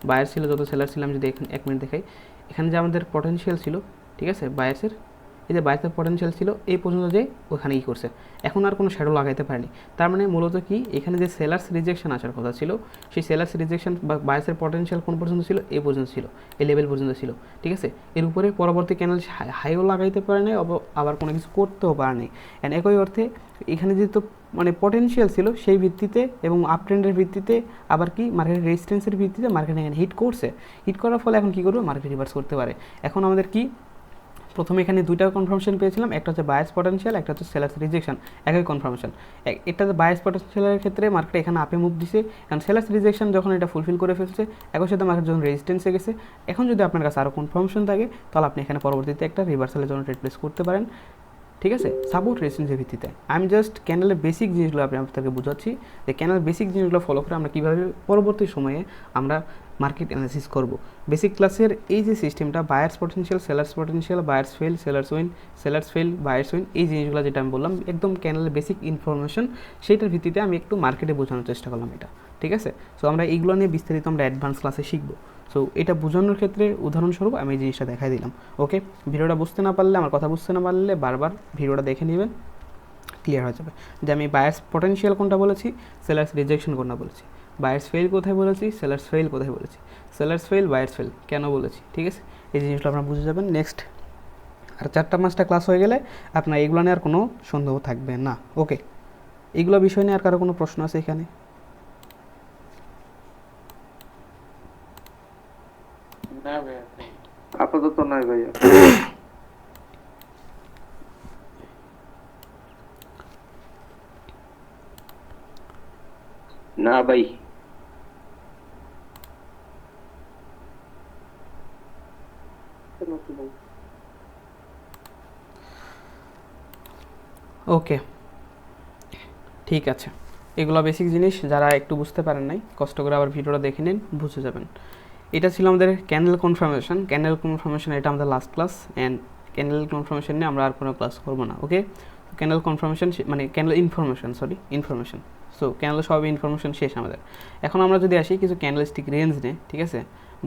বায়ার ছিল যত সেলার ছিল, আমি যদি এখানে 1 মিনিট দেখাই, এখানে যে আমাদের পটেনশিয়াল ছিল, ঠিক আছে, বায়ার্সের এই যে বায়ার্সের পটেনশিয়াল ছিল এই পর্যন্ত যে ওখানে ই করছে, এখন আর কোনো শ্যাডো লাগাইতে পারেনি। তার মানে মূলত কি, এখানে যে সেলার্স রিজেকশন আসার কথা ছিল, সেই সেলার্স রিজেকশন বা বায়ার্সের পটেনশিয়াল কোন পর্যন্ত ছিল, এই পর্যন্ত ছিল, এই লেভেল পর্যন্ত ছিল। ঠিক আছে, এর উপরে পরবর্তী ক্যানেল হাইও লাগাইতে পারে নাই, আবার কোনো কিছু করতেও পারে নাই। অ্যান্ড একই অর্থে এখানে যেহেতু মানে পটেনশিয়াল ছিল সেই ভিত্তিতে এবং আপ ট্রেন্ডের ভিত্তিতে, আবার কি মার্কেটের রেজিস্ট্যান্সের ভিত্তিতে মার্কেট এখানে হিট করছে। হিট করার ফলে এখন কী করবে, মার্কেট রিভার্স করতে পারে। এখন আমাদের কি, প্রথমে এখানে দুইটা কনফার্মেশন পেয়েছিলাম, একটা হচ্ছে বায়ার্স পটেনশিয়াল, একটা হচ্ছে সেলার্স রিজেকশন, একই কনফার্মেশন। এটাতে বায়ার্স পটেনশিয়ালের ক্ষেত্রে মার্কেট এখানে আপে মুভ দিছে, কারণ সেলার্স রিজেকশন যখন এটা ফুলফিল করে ফেলছে, একই সাথে মার্কেট যখন রেজিস্ট্যান্সে গেছে। এখন যদি আপনার কাছে আরও কনফার্মেশন থাকে তাহলে আপনি এখানে পরবর্তীতে একটা রিভার্সালের জন্য ট্রেড প্লেস করতে পারেন। ঠিক আছে, সাপোর্ট রেজিস্ট্যান্সের ভিত্তিতে। আমি জাস্ট ক্যান্ডেলের বেসিক জিনিসগুলো আপনাদেরকে বোঝাচ্ছি যে ক্যান্ডেলের বেসিক জিনিসগুলো ফলো করে আমরা কীভাবে পরবর্তী সময়ে আমরা মার্কেট অ্যানালিসিস করব। বেসিক ক্লাসের এই যে সিস্টেমটা, buyers potential, sellers potential, buyers fail, sellers win, sellers fail, buyers win, এই জিনিসগুলো যেটা আমি বললাম একদম ক্যান্ডেলের বেসিক ইনফরমেশন, সেইটার ভিত্তিতে আমি একটু মার্কেটে বোঝানোর চেষ্টা করলাম এটা। ঠিক আছে, সো আমরা এইগুলো নিয়ে বিস্তারিত আমরা অ্যাডভান্স ক্লাসে শিখবো। সো এটা বোঝানোর ক্ষেত্রে উদাহরণস্বরূপ আমি এই জিনিসটা দেখাই দিলাম। ওকে, ভিডিওটা বুঝতে না পারলে, আমার কথা বুঝতে না পারলে বারবার ভিডিওটা দেখে নেবেন, ক্লিয়ার হয়ে যাবে যে আমি বায়ার্স পটেনশিয়াল কোনটা বলেছি, সেলার্স রিজেকশন কোনটা বলেছি, বায়ার্স ফেল কোথায় বলেছি, সেলার্স ফেল কোথায় বলেছি, সেলার্স ফেল বায়ার্স ফেল কেন বলেছি। ঠিক আছে, এই জিনিসটা আপনারা বুঝে যাবেন। নেক্সট আর 4-5টা ক্লাস হয়ে গেলে আপনার এগুলো নিয়ে আর কোনো সন্দেহ থাকবে না। ওকে, এইগুলো বিষয় নিয়ে আর কারো কোনো প্রশ্ন আছে এখানে? আপাতত নাই ভাইয়া। না ভাই। ওকে, ঠিক আছে, এগুলো বেসিক জিনিস, যারা একটু বুঝতে পারেন নাই কষ্ট করে আবার ভিডিওটা দেখে নিন, বুঝে যাবেন। এটা ছিল আমাদের ক্যান্ডেল কনফার্মেশন। ক্যান্ডেল কনফার্মেশন এটা আমাদের last class, and candle confirmation নিয়ে আমরা আর কোনো ক্লাস করবো না। ওকে, ক্যান্ডেল কনফার্মেশন মানে candle information, information. So candle সব ইনফরমেশন শেষ আমাদের। এখন আমরা যদি আসি কিছু ক্যান্ডেলস্টিক রেঞ্জ নিয়ে, ঠিক আছে,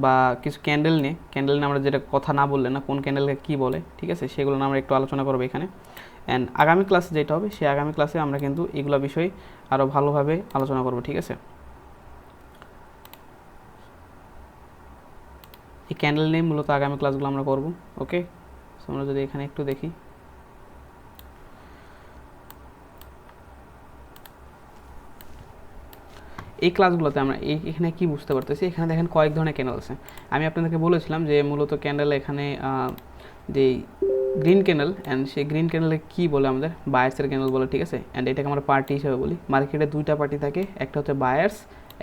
বা কিছু ক্যান্ডেল নিয়ে আমরা যেটা কথা না বললে না, কোন ক্যান্ডেলকে কী বলে, ঠিক আছে, সেগুলো নিয়ে আমরা একটু আলোচনা করবো এখানে। অ্যান্ড আগামী ক্লাসে যেটা হবে, সেই আগামী ক্লাসে আমরা কিন্তু এগুলো বিষয়ে আরও ভালোভাবে আলোচনা করবো। ঠিক আছে, এই ক্যান্ডেল নিয়ে মূলত আগামী ক্লাসগুলো আমরা করব। ওকে, সো আমরা যদি এখানে একটু দেখি, এই ক্লাসগুলোতে আমরা এখানে কি বুঝতে পারতেছি, এখানে দেখেন কয়েক ধরনের ক্যান্ডেল আছে। আমি আপনাদেরকে বলেছিলাম যে মূলত ক্যান্ডেল এখানে যে গ্রিন ক্যান্ডেল, অ্যান্ড সেই গ্রিন ক্যান্ডেলে কী বলে, আমাদের বায়ার্সের ক্যান্ডেল বলে। ঠিক আছে, অ্যান্ড এটাকে আমরা পার্টি হিসেবে বলি। মার্কেটে দুইটা পার্টি থাকে, একটা হচ্ছে বায়ার্স,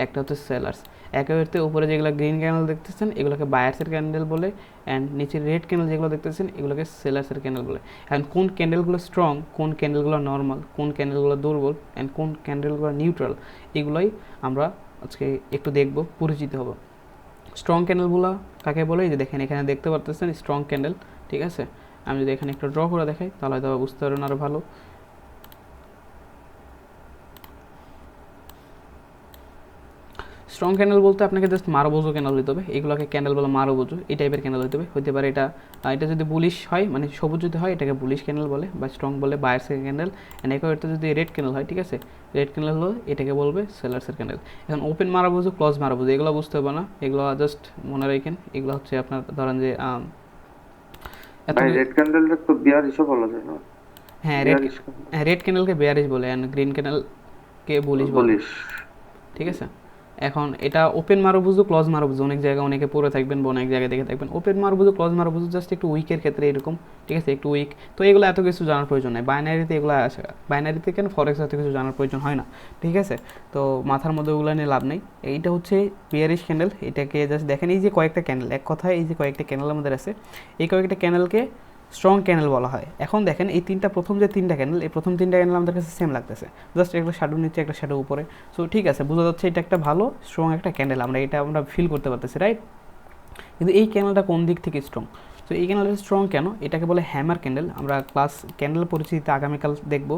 একটা হচ্ছে সেলার্স। একেবারে উপরে যেগুলো গ্রিন ক্যান্ডেল দেখতেছেন এগুলোকে বায়ার্সের ক্যান্ডেল বলে, অ্যান্ড নিচে রেড ক্যান্ডেল যেগুলো দেখতেছেন এগুলোকে সেলার্সের ক্যান্ডেল বলে। অ্যান্ড কোন ক্যান্ডেলগুলো স্ট্রং, কোন ক্যান্ডেলগুলো নর্মাল, কোন ক্যান্ডেলগুলো দুর্বল, অ্যান্ড কোন ক্যান্ডেলগুলো নিউট্রাল, এগুলোই আমরা আজকে একটু দেখব, পরিচিত হব। স্ট্রং ক্যান্ডেলগুলো কাকে বলে, এই যে দেখেন এখানে দেখতে পারতেছেন স্ট্রং ক্যান্ডেল। ঠিক আছে, আমি যদি এখানে একটু ড্র করে দেখাই তাহলে হয়তো বুঝতে পারবেন আরও ভালো। স্ট্রং ক্যান্ডেল বলতে আপনাকে জাস্ট মারবোজো ক্যান্ডেল হতে হবে, এগুলোকে ক্যান্ডেল বলে মারবোজো, এই টাইপের ক্যান্ডেল হতে পারে। এটা যদি বুলিশ হয়, মানে সবুজ যদি হয় এটাকে বুলিশ ক্যান্ডেল বলে, বা স্ট্রং বলে বায়ার্সের ক্যান্ডেল। অ্যান্ড একই যদি রেড ক্যান্ডেল হয়, ঠিক আছে, রেড ক্যান্ডেল হলো এটাকে বলবে সেলার্সের ক্যান্ডেল। এখন ওপেন মারবোজো, ক্লোজ মারবোজো এগুলো বুঝতে হবে না, এগুলো জাস্ট মনে রাখেন। এগুলো হচ্ছে আপনার ধরেন যে রেড ক্যান্ডেলটা তো বিয়ারিশও বলা যায় না। হ্যাঁ, রেড ক্যান্ডেলকে বিয়ারিশ বলে, অ্যান্ড গ্রিন ক্যান্ডেলকে বুলিশ বলে। ঠিক আছে, এখন এটা ওপেন মারবুজো, ক্লোজ মারবুজো অনেক জায়গায় অনেকে পড়ে থাকবেন বা অনেক জায়গায় দেখে থাকবেন। ওপেন মারবুজো, ক্লোজ মারবুজো জাস্ট একটু উইকের ক্ষেত্রে এরকম, ঠিক আছে, একটু উইক। তো এগুলো এত কিছু জানার প্রয়োজন নেই, বাইনারিতে এগুলো আসে, বাইনারিতে কেন ফরেক্স এত কিছু জানার প্রয়োজন হয় না। ঠিক আছে, তো মাথার মধ্যে ওগুলো নিয়ে লাভ নেই। এইটা হচ্ছে বিয়ারিশ ক্যান্ডেল, এটাকে জাস্ট দেখেন, এই যে কয়েকটা ক্যান্ডেল, এক কথায় এই যে কয়েকটা ক্যান্ডেল আমাদের আছে, এই কয়েকটা ক্যান্ডেলকে স্ট্রং ক্যানেল বলা হয়। এখন দেখেন এই প্রথম যে তিনটা ক্যানেল, এই প্রথম তিনটা ক্যানেল আমাদের কাছে সেম লাগতেছে, জাস্ট একটা শ্যাডো নিচে একটা শ্যাডো উপরে। সো ঠিক আছে, বোঝা যাচ্ছে এটা একটা ভালো স্ট্রং একটা ক্যান্ডেল, আমরা ফিল করতে পারতেছি, রাইট? কিন্তু এই ক্যান্ডেলটা কোন দিক থেকে স্ট্রং? তো এই ক্যান্ডেলটা স্ট্রং কেন? এটাকে বলে হ্যামার ক্যান্ডেল। আমরা ক্লাস ক্যান্ডেল পরিচিতিতে আগামীকাল দেখব।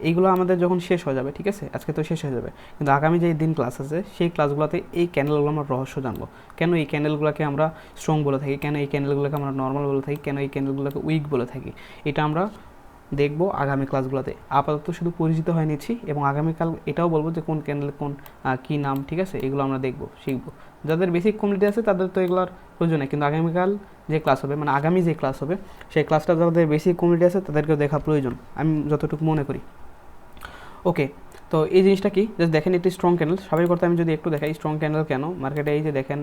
এইগুলো আমাদের যখন শেষ হয়ে যাবে, ঠিক আছে, আজকে তো শেষ হয়ে যাবে, কিন্তু আগামী যে দিন ক্লাস আছে সেই ক্লাসগুলোতে এই ক্যান্ডেলগুলো আমরা রহস্য জানবো। কেন এই ক্যান্ডেলগুলোকে আমরা স্ট্রং বলে থাকি, কেন এই ক্যান্ডেলগুলোকে আমরা নর্মাল বলে থাকি, কেন এই ক্যান্ডেলগুলোকে উইক বলে থাকি, এটা আমরা দেখবো আগামী ক্লাসগুলোতে। আপাতত শুধু পরিচিত হয়ে নিচ্ছি, এবং আগামীকাল এটাও বলবো যে কোন ক্যান্ডেল কোন কী নাম, ঠিক আছে, এগুলো আমরা দেখবো, শিখবো। যাদের বেসিক কমিউনিটি আছে তাদের তো এগুলোর প্রয়োজন নেই, কিন্তু আগামীকাল যে ক্লাস হবে, মানে আগামী যে ক্লাস হবে, সেই ক্লাসটা যাদের বেসিক কমিউনিটি আছে তাদেরকেও দেখা প্রয়োজন, আমি যতটুকু মনে করি। ওকে, তো এই জিনিসটা কি, জাস্ট দেখেন একটি স্ট্রং ক্যান্ডেল। সবাই করতে আমি যদি একটু দেখাই স্ট্রং ক্যান্ডেল কেন মার্কেটে, এই যে দেখেন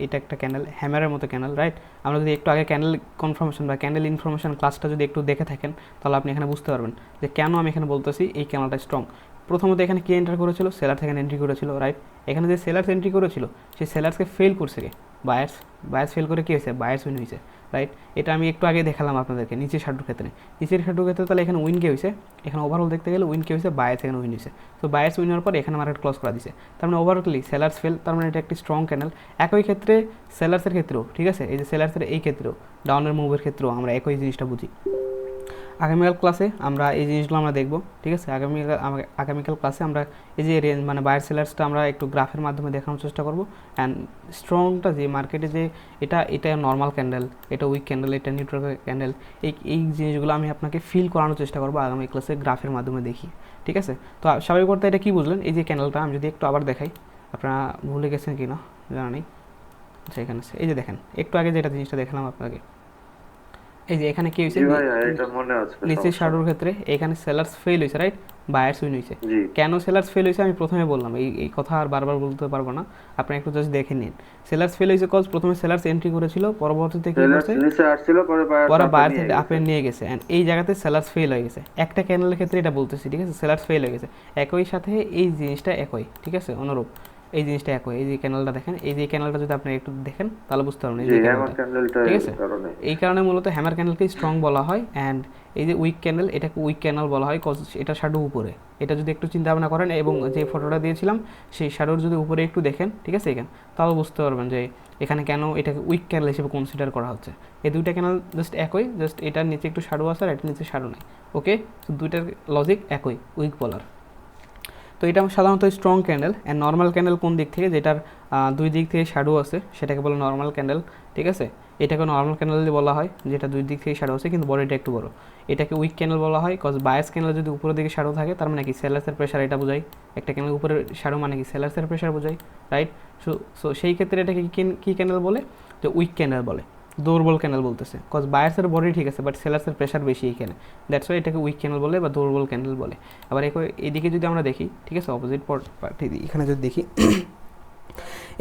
এটা একটা ক্যান্ডেল, হ্যামারের মতো ক্যান্ডেল, রাইট? আমরা যদি একটু আগে ক্যান্ডেল কনফার্মেশন বা ক্যান্ডেল ইনফরমেশন ক্লাসটা যদি একটু দেখে থাকেন, তাহলে আপনি এখানে বুঝতে পারবেন যে কেন আমি এখানে বলতেছি এই ক্যান্ডেলটা স্ট্রং। প্রথমত এখানে কে এন্টার করেছিল? সেলার থেকে এন্ট্রি করেছিল, রাইট? এখানে যে সেলার্স এন্ট্রি করেছিল সেই সেলার্সকে ফেল করছে কে? বায়ার্স ফেল করে কী হয়েছে? বায়ার্স উইন হয়েছে, রাইট? এটা আমি একটু আগে দেখালাম আপনাদেরকে নিচের শাডুর ক্ষেত্রে। নিচের শাডুর ক্ষেত্রে তাহলে এখানে উইন কে হয়েছে? এখানে ওভারঅল দেখতে গেলে উইন কে হয়েছে? বায়ার্স এখানে উইন হয়েছে। তো বায়ার্স উইন হওয়ার পর এখানে মার্কেট ক্লোজ করা দিছে, তার মানে ওভারঅলি সেলার্স ফেল, তার মানে এটা একটি স্ট্রং ক্যান্ডেল। একই ক্ষেত্রে সেলার্সের ক্ষেত্রেও, ঠিক আছে, এই যে সেলার্সের এই ক্ষেত্রেও ডাউনের মুভের ক্ষেত্রেও আমরা একই জিনিসটা বুঝি। আগামীকাল ক্লাসে আমরা এই জিনিসগুলো আমরা দেখব, ঠিক আছে? আগামীকাল ক্লাসে আমরা এই যে রেঞ্জ মানে বায়ার সেলার্সটা আমরা একটু গ্রাফের মাধ্যমে দেখানোর চেষ্টা করব। অ্যান্ড স্ট্রংটা যে মার্কেটে যে এটা নর্মাল ক্যান্ডেল, এটা উইক ক্যান্ডেল, এটা নিউট্রাল ক্যান্ডেল, এই জিনিসগুলো আমি আপনাকে ফিল করানোর চেষ্টা করবো আগামী ক্লাসে গ্রাফের মাধ্যমে দেখি, ঠিক আছে? তো স্বাভাবিক করতে এটা কী বুঝলেন? এই যে ক্যান্ডেলটা আমি যদি একটু আবার দেখাই, আপনারা ভুলে গেছেন কি না জানা নেই। আচ্ছা, এখানে এই যে দেখেন একটু আগে যেটা জিনিসটা দেখালাম আপনাকে, এই যে এখানে কি হয়েছে, জি ভাইয়া এটা মনে আছে, নিচের সমস্যা শাডোর নেই। ক্ষেত্রে এখানে সেলার্স ফেল হয়েছে, রাইট? বায়ার্স উইন হয়েছে। জি, কেন সেলার্স ফেল হয়েছে আমি প্রথমে বললাম, এই কথা আর বারবার বলতে পারবো না, আপনি একটু জাস্ট দেখে নিন। সেলার্স ফেল হয়েছে কজ প্রথমে সেলার্স এন্ট্রি করেছিল, পরবর্তীতে কী সেলার্স করছে? নিচে আসছিল, পরে পরে বায়ার নিয়ে থেকে আপে গেছে। নিয়ে গেছে, অ্যান্ড এই জায়গাতে সেলার্স ফেল হয়ে গেছে। একটা ক্যান্ডেলের ক্ষেত্রে এটা বলতেছি, ঠিক আছে, সেলার্স ফেল হয়ে গেছে। একই সাথে এই জিনিসটা একই, ঠিক আছে, অনুরূপ এই জিনিসটা একই। এই যে ক্যান্ডেলটা দেখেন, এই যে ক্যান্ডেলটা যদি আপনি একটু দেখেন তাহলে বুঝতে পারবেন, এই জি, যে হ্যামার ক্যান্ডেলটা, ক্যান্ডেলটা ঠিক এই আছে? কারণে। এই কারণে মূলত হ্যামার ক্যান্ডেলকে স্ট্রং বলা হয়। অ্যান্ড এই যে উইক ক্যান্ডেল, এটাকে উইক ক্যান্ডেল বলা হয় কজ এটা শ্যাডো উপরে। এটা যদি একটু চিন্তা ভাবনা করেন এবং যে ফটোটা দিয়েছিলাম সেই শ্যাডোর যদি উপরে একটু দেখেন, ঠিক আছে, এখানে তাহলে বুঝতে পারবেন যে এখানে কেন এটাকে উইক ক্যান্ডেল হিসেবে কনসিডার করা হচ্ছে। এই দুইটা ক্যান্ডেল জাস্ট একই, জাস্ট এটার নিচে একটু শ্যাডো আছে আর এটার নিচে শ্যাডো নেই। ওকে, তো দুইটার লজিক একই, উইক বলার। তো এটা সাধারণত strong candle. And normal candle কোন দিক থেকে? যেটার দুই দিক থেকে শ্যাডো আছে সেটাকে বলে নর্মাল ক্যান্ডেল, ঠিক আছে? এটাকে নর্মাল ক্যান্ডেল বলা হয় যেটা দুই দিক থেকে শ্যাডো আছে কিন্তু বডিটা একটু বড়। এটাকে উইক ক্যান্ডেল বলা হয় কজ বায়াস ক্যান্ডেল যদি উপরের দিকে শ্যাডো থাকে তার মানে কি সেলার্সের প্রেশার, এটা বোঝায়। একটা ক্যান্ডেল উপরে শ্যাডো মানে কি সেলার্সের প্রেশার বোঝায়, রাইট? সো সেই ক্ষেত্রে এটাকে কী ক্যান্ডেল বলে? যে উইক ক্যান্ডেল বলে, দুর্বল ক্যান্ডেল বলতেছে, কজ বায়াসের বডি ঠিক আছে বাট সেলার্সের প্রেশার বেশি এখানে, দ্যাটস ওয়াই এটাকে উইক ক্যান্ডেল বলে বা দুর্বল ক্যান্ডেল বলে। আবার এদিকে যদি আমরা দেখি, ঠিক আছে, অপোজিট পার্টি এখানে যদি দেখি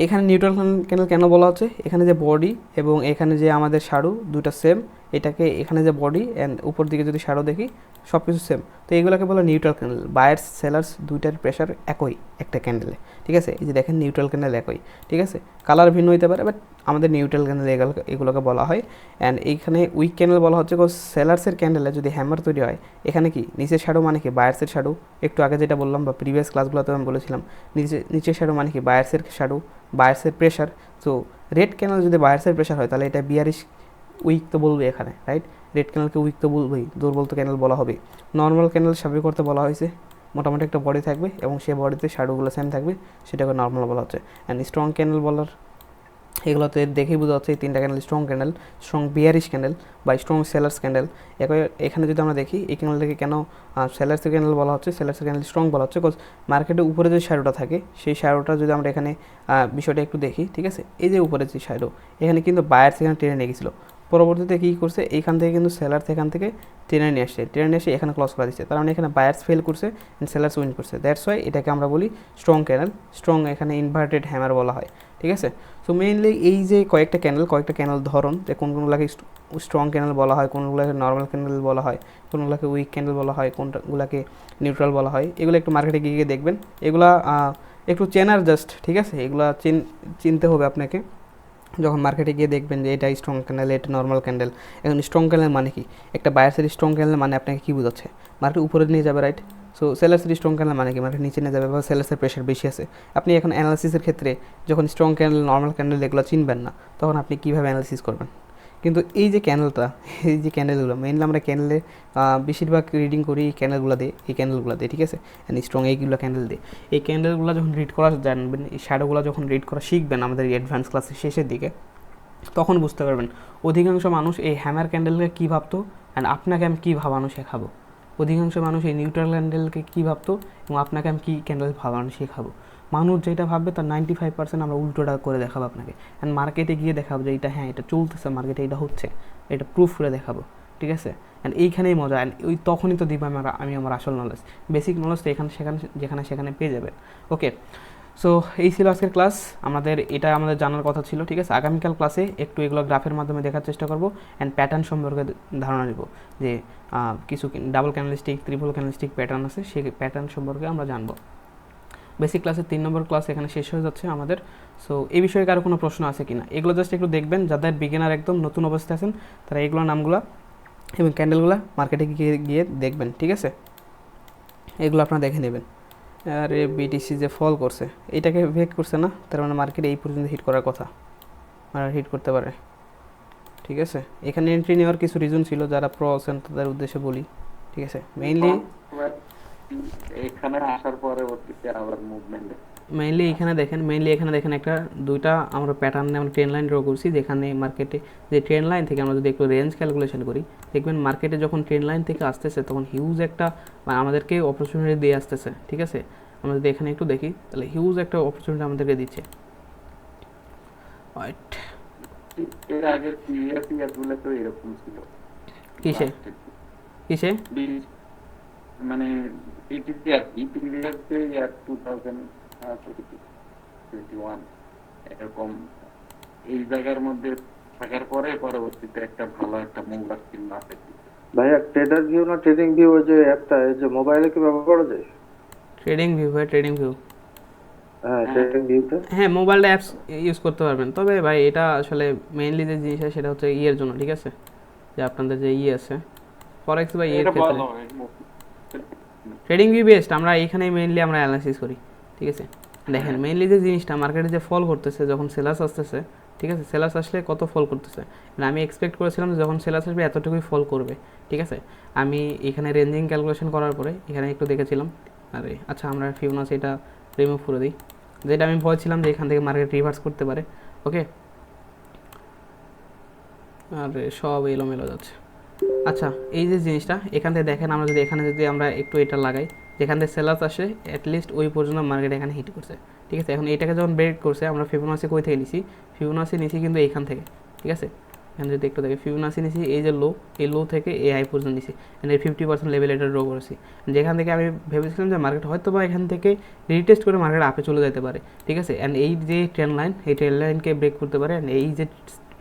এখানে নিউট্রাল ক্যান্ডেল কেন বলা হচ্ছে? এখানে যে বডি এবং এখানে যে আমাদের শ্যাডো দুটা সেম, এটাকে এখানে যে বডি অ্যান্ড উপর দিকে যদি শ্যাডো দেখি সব কিছু সেম, তো এগুলোকে বলে নিউট্রাল ক্যান্ডেল। বায়ার্স সেলার্স দুইটার প্রেশার একই একটা ক্যান্ডেলে, ঠিক আছে? এই যে দেখেন নিউট্রাল ক্যান্ডেল একই, ঠিক আছে, কালার ভিন্ন হতে পারে বাট আমাদের নিউট্রাল ক্যান্ডেল এগুলোকে বলা হয়। অ্যান্ড এইখানে উইক ক্যান্ডেল বলা হচ্ছে সেলার্সের ক্যান্ডেলে যদি হ্যামার তৈরি হয়, এখানে কি নিচের শ্যাডো মানে কি বায়ার্সের শ্যাডো, একটু আগে যেটা বললাম বা প্রিভিয়াস ক্লাসগুলোতে আমি বলেছিলাম, নিচের শ্যাডো মানে কি বায়ার্সের শ্যাডো, বায়ার্সের প্রেশার। তো রেড ক্যান্ডেল যদি বায়ার্সের প্রেশার হয় তাহলে এটা বিয়ারিশ উইক তো বলবে এখানে, রাইট? রেড ক্যান্ডেলকে উইক তো বলবেই, দুর্বল তো ক্যান্ডেল বলা হবে। নর্মাল ক্যান্ডেল স্বাভাবিক করতে বলা হয়েছে, মোটামুটি একটা বডি থাকবে এবং সেই বডিতে শ্যাডোগুলো সেম থাকবে, সেটাকে নর্মাল বলা হচ্ছে। অ্যান্ড স্ট্রং ক্যান্ডেল বলার এগুলোতে দেখেই বোঝা যাচ্ছে এই তিনটা candle strong candle, strong bearish candle বা স্ট্রং সেলার্স ক্যান্ডেল। এখানে যদি আমরা দেখি এই ক্যান্ডেলটাকে কেন সেলার্সের ক্যান্ডেল বলা হচ্ছে, সেলার্সের ক্যান্ডেল স্ট্রং বলা হচ্ছে বিকজ মার্কেটের উপরে যে শ্যাডোটা থাকে সেই শ্যাডোটা যদি আমরা এখানে বিষয়টা একটু দেখি, ঠিক আছে, এই যে উপরে যে শ্যাডো এখানে কিন্তু বায়ার্স এখানে টেনে নিয়ে গেছিলো, পরবর্তীতে কী করছে এইখান থেকে কিন্তু সেলার্স এখান থেকে টেনে নিয়ে এসে এখানে ক্লস করা দিচ্ছে, তার মানে এখানে বায়ার্স ফেল করছে অ্যান্ড সেলার্স উইন করছে, দ্যাটস ওয়াই এটাকে আমরা বলি স্ট্রং ক্যান্ডেল। স্ট্রং এখানে ইনভার্টেড হ্যামার বলা হয়, ঠিক আছে? সো মেইনলি এই যে কয়েকটা ক্যান্ডেল ধরন, যে কোনগুলোকে স্ট্রং ক্যান্ডেল বলা হয়, কোনগুলোকে নর্মাল ক্যান্ডেল বলা হয়, কোনগুলোকে উইক ক্যান্ডেল বলা হয়, কোনগুলোকে নিউট্রাল বলা হয়, এগুলো একটু মার্কেটে গিয়ে দেখবেন, এগুলা একটু চেনার জাস্ট, ঠিক আছে? এগুলা চিনতে হবে আপনাকে। যখন মার্কেটে গিয়ে দেখবেন যে এটা স্ট্রং ক্যান্ডেল, এটা নর্মাল ক্যান্ডেল। এখন স্ট্রং ক্যান্ডেল মানে কি? একটা বায়ার্সের স্ট্রং ক্যান্ডেল মানে আপনাকে কী বোঝাচ্ছে? মার্কেট উপরে নিয়ে যাবে, রাইট? সো সেলার্সের স্ট্রং ক্যান্ডেল মানে কি? মার্কেট নিচে নিয়ে যাবে বা সেলার্সের প্রেশার বেশি আছে। আপনি এখন অ্যানালিসিসের ক্ষেত্রে যখন স্ট্রং ক্যান্ডেল, নর্মাল ক্যান্ডেল এগুলো চিনবেন না, তখন আপনি কীভাবে অ্যানালিসিস করবেন? কিন্তু এই যে ক্যান্ডেলটা, এই যে ক্যান্ডেলগুলো, মেইনলি আমরা ক্যান্ডেলে বেশিরভাগ রিডিং করি এই ক্যান্ডেলগুলো দিয়ে, ঠিক আছে? অ্যান্ড স্ট্রং এইগুলো ক্যান্ডেল দিয়ে। এই ক্যান্ডেলগুলো যখন রিড করা জানবেন, এই শ্যাডোগুলো যখন রিড করা শিখবেন আমাদের অ্যাডভান্স ক্লাসের শেষের দিকে, তখন বুঝতে পারবেন অধিকাংশ মানুষ এই হ্যামার ক্যান্ডেলকে কী ভাবতো অ্যান্ড আপনাকে আমি কী ভাবানো শেখাবো। অধিকাংশ মানুষ এই নিউট্রাল ক্যান্ডেলকে কী ভাবতো এবং আপনাকে আমি কী ক্যান্ডেল ভাবানো শেখাবো। মানুষ যেটা ভাববে তার 95% আমরা উল্টোটা করে দেখাবো আপনাকে। অ্যান্ড মার্কেটে গিয়ে দেখাবো যে এটা হ্যাঁ এটা চলতেছে, মার্কেটে এটা হচ্ছে, এটা প্রুফ করে দেখাবো, ঠিক আছে? অ্যান্ড এইখানেই মজা। অ্যান্ড ওই তখনই তো দিব আমি আমার আসল নলেজ, বেসিক নলেজ তো যেখানে পেয়ে যাবেন। ওকে, সো এই ছিল আজকের ক্লাস। এটা আমাদের জানার কথা ছিল, ঠিক আছে? আগামীকাল ক্লাসে একটু এগুলো গ্রাফের মাধ্যমে দেখার চেষ্টা করব অ্যান্ড প্যাটার্ন সম্পর্কে ধারণা নেব, যে কিছু double candlestick, triple candlestick pattern আছে, সেই প্যাটার্ন সম্পর্কে আমরা জানবো। বেসিক ক্লাসের 3 নম্বর ক্লাস এখানে শেষ হয়ে যাচ্ছে আমাদের। সো এই বিষয়ে কারো কোনো প্রশ্ন আছে কিনা, এগুলো জাস্ট একটু দেখবেন। যাদের বিগিনার একদম নতুন অবস্থায় আছেন তারা এগুলো নামগুলো এবং ক্যান্ডেলগুলো মার্কেটে গিয়ে দেখবেন, ঠিক আছে? এগুলো আপনারা দেখে নেবেন। আর বিটিসি যে ফল করছে, এটাকে ব্রেক করছে না, তার মানে মার্কেট এই পর্যন্ত হিট করার কথা, আর হিট করতে পারে, ঠিক আছে? এখানে এন্ট্রি নেওয়ার কিছু রিজন ছিল, যারা প্রো আছেন তাদের উদ্দেশ্যে বলি, ঠিক আছে? এখানে আসার পরবর্তীতে আবার মুভমেন্ট এখানে দেখেন একটা দুইটা আমরা প্যাটার্নে আমরা ট্রেন লাইন ড্র করছি, যেখানে মার্কেটে যে ট্রেন লাইন থেকে আমরা যদি একটু রেঞ্জ ক্যালকুলেশন করি, দেখবেন মার্কেটে যখন ট্রেন লাইন থেকে আসতেছে তখন হিউজ একটা আমাদেরকে অপরচুনিটি দিয়ে আসতেছে, ঠিক আছে? আমরা যদি এখানে একটু দেখি তাহলে হিউজ একটা অপরচুনিটি আমাদেরকে দিচ্ছে। এর আগে প্রিভিয়াস গুলো তো এরকম ছিল। কিসে মানে এটিতে আর কি প্রিভিয়াস ইয়ার 2021 এরকম এই জায়গার মধ্যে থাকার পরে পরবর্তীতে একটা ভালো একটা মুভ আসছিল না। ভাইয়া ট্রেডার ভিউ না ট্রেডিং ভিউ, ওই যে অ্যাপটা এই যে মোবাইলে কি ব্যবহার করা যায়? ট্রেডিং ভিউ হ্যাঁ, ট্রেডিং ভিউটা হ্যাঁ, মোবাইল অ্যাপস ইউজ করতে পারবেন। তবে ভাই এটা আসলে মেইনলি যে জিনিসটা সেটা হচ্ছে ইয়ের জন্য, ঠিক আছে? যে আপনাদের যে আছে ফরেক্স বা ইয়ের ক্ষেত্রে ট্রেডিং ভিউ বেস্ট। আমরা এইখানে মেইনলি আমরা অ্যানালাইসিস করি, ঠিক আছে? দেখেন মেইনলি যে জিনিসটা মার্কেটে যে ফল করতেছে, যখন সেলার্স আসতেছে, ঠিক আছে? সেলার্স আসলে কত ফল করতেছে, মানে আমি এক্সপেক্ট করেছিলাম যে যখন সেলার্স আসবে এতটুকুই ফল করবে, ঠিক আছে? আমি এখানে রেঞ্জিং ক্যালকুলেশন করার পরে এখানে একটু দেখেছিলাম, আরে আচ্ছা আমরা ফিবোনাচি এটা রিমুভ করে দিই, যেটা আমি ভয় যে এখান থেকে মার্কেট রিভার্স করতে পারে। ওকে, আর সব এলোমেলো যাচ্ছে। আচ্ছা, এই যে জিনিসটা এখান থেকে দেখেন, আমরা যদি আমরা একটু এটা লাগাই, যেখান থেকে সেলার্স আসে অ্যাটলিস্ট ওই পর্যন্ত মার্কেট এখানে হিট করছে, ঠিক আছে? এখন এটাকে যখন ব্রেক করছে, আমরা ফিবোনাচি কই থেকে নিছি? ফিবোনাচি নিছি কিন্তু এইখান থেকে, ঠিক আছে? এখানে যদি একটু দেখি ফিবোনাচি নিছি এই যে লো, এই লো থেকে এই হাই পর্যন্ত নিছি, এর 50% লেভেল এটা ড্র করেছি, যেখান থেকে আমি ভেবেছিলাম যে মার্কেট হয়তো বা এখান থেকে রিটেস্ট করে মার্কেট আপে চলে যেতে পারে, ঠিক আছে? অ্যান্ড এই যে ট্রেন্ড লাইন, এই ট্রেন্ড লাইনকে ব্রেক করতে পারে, অ্যান্ড এই যে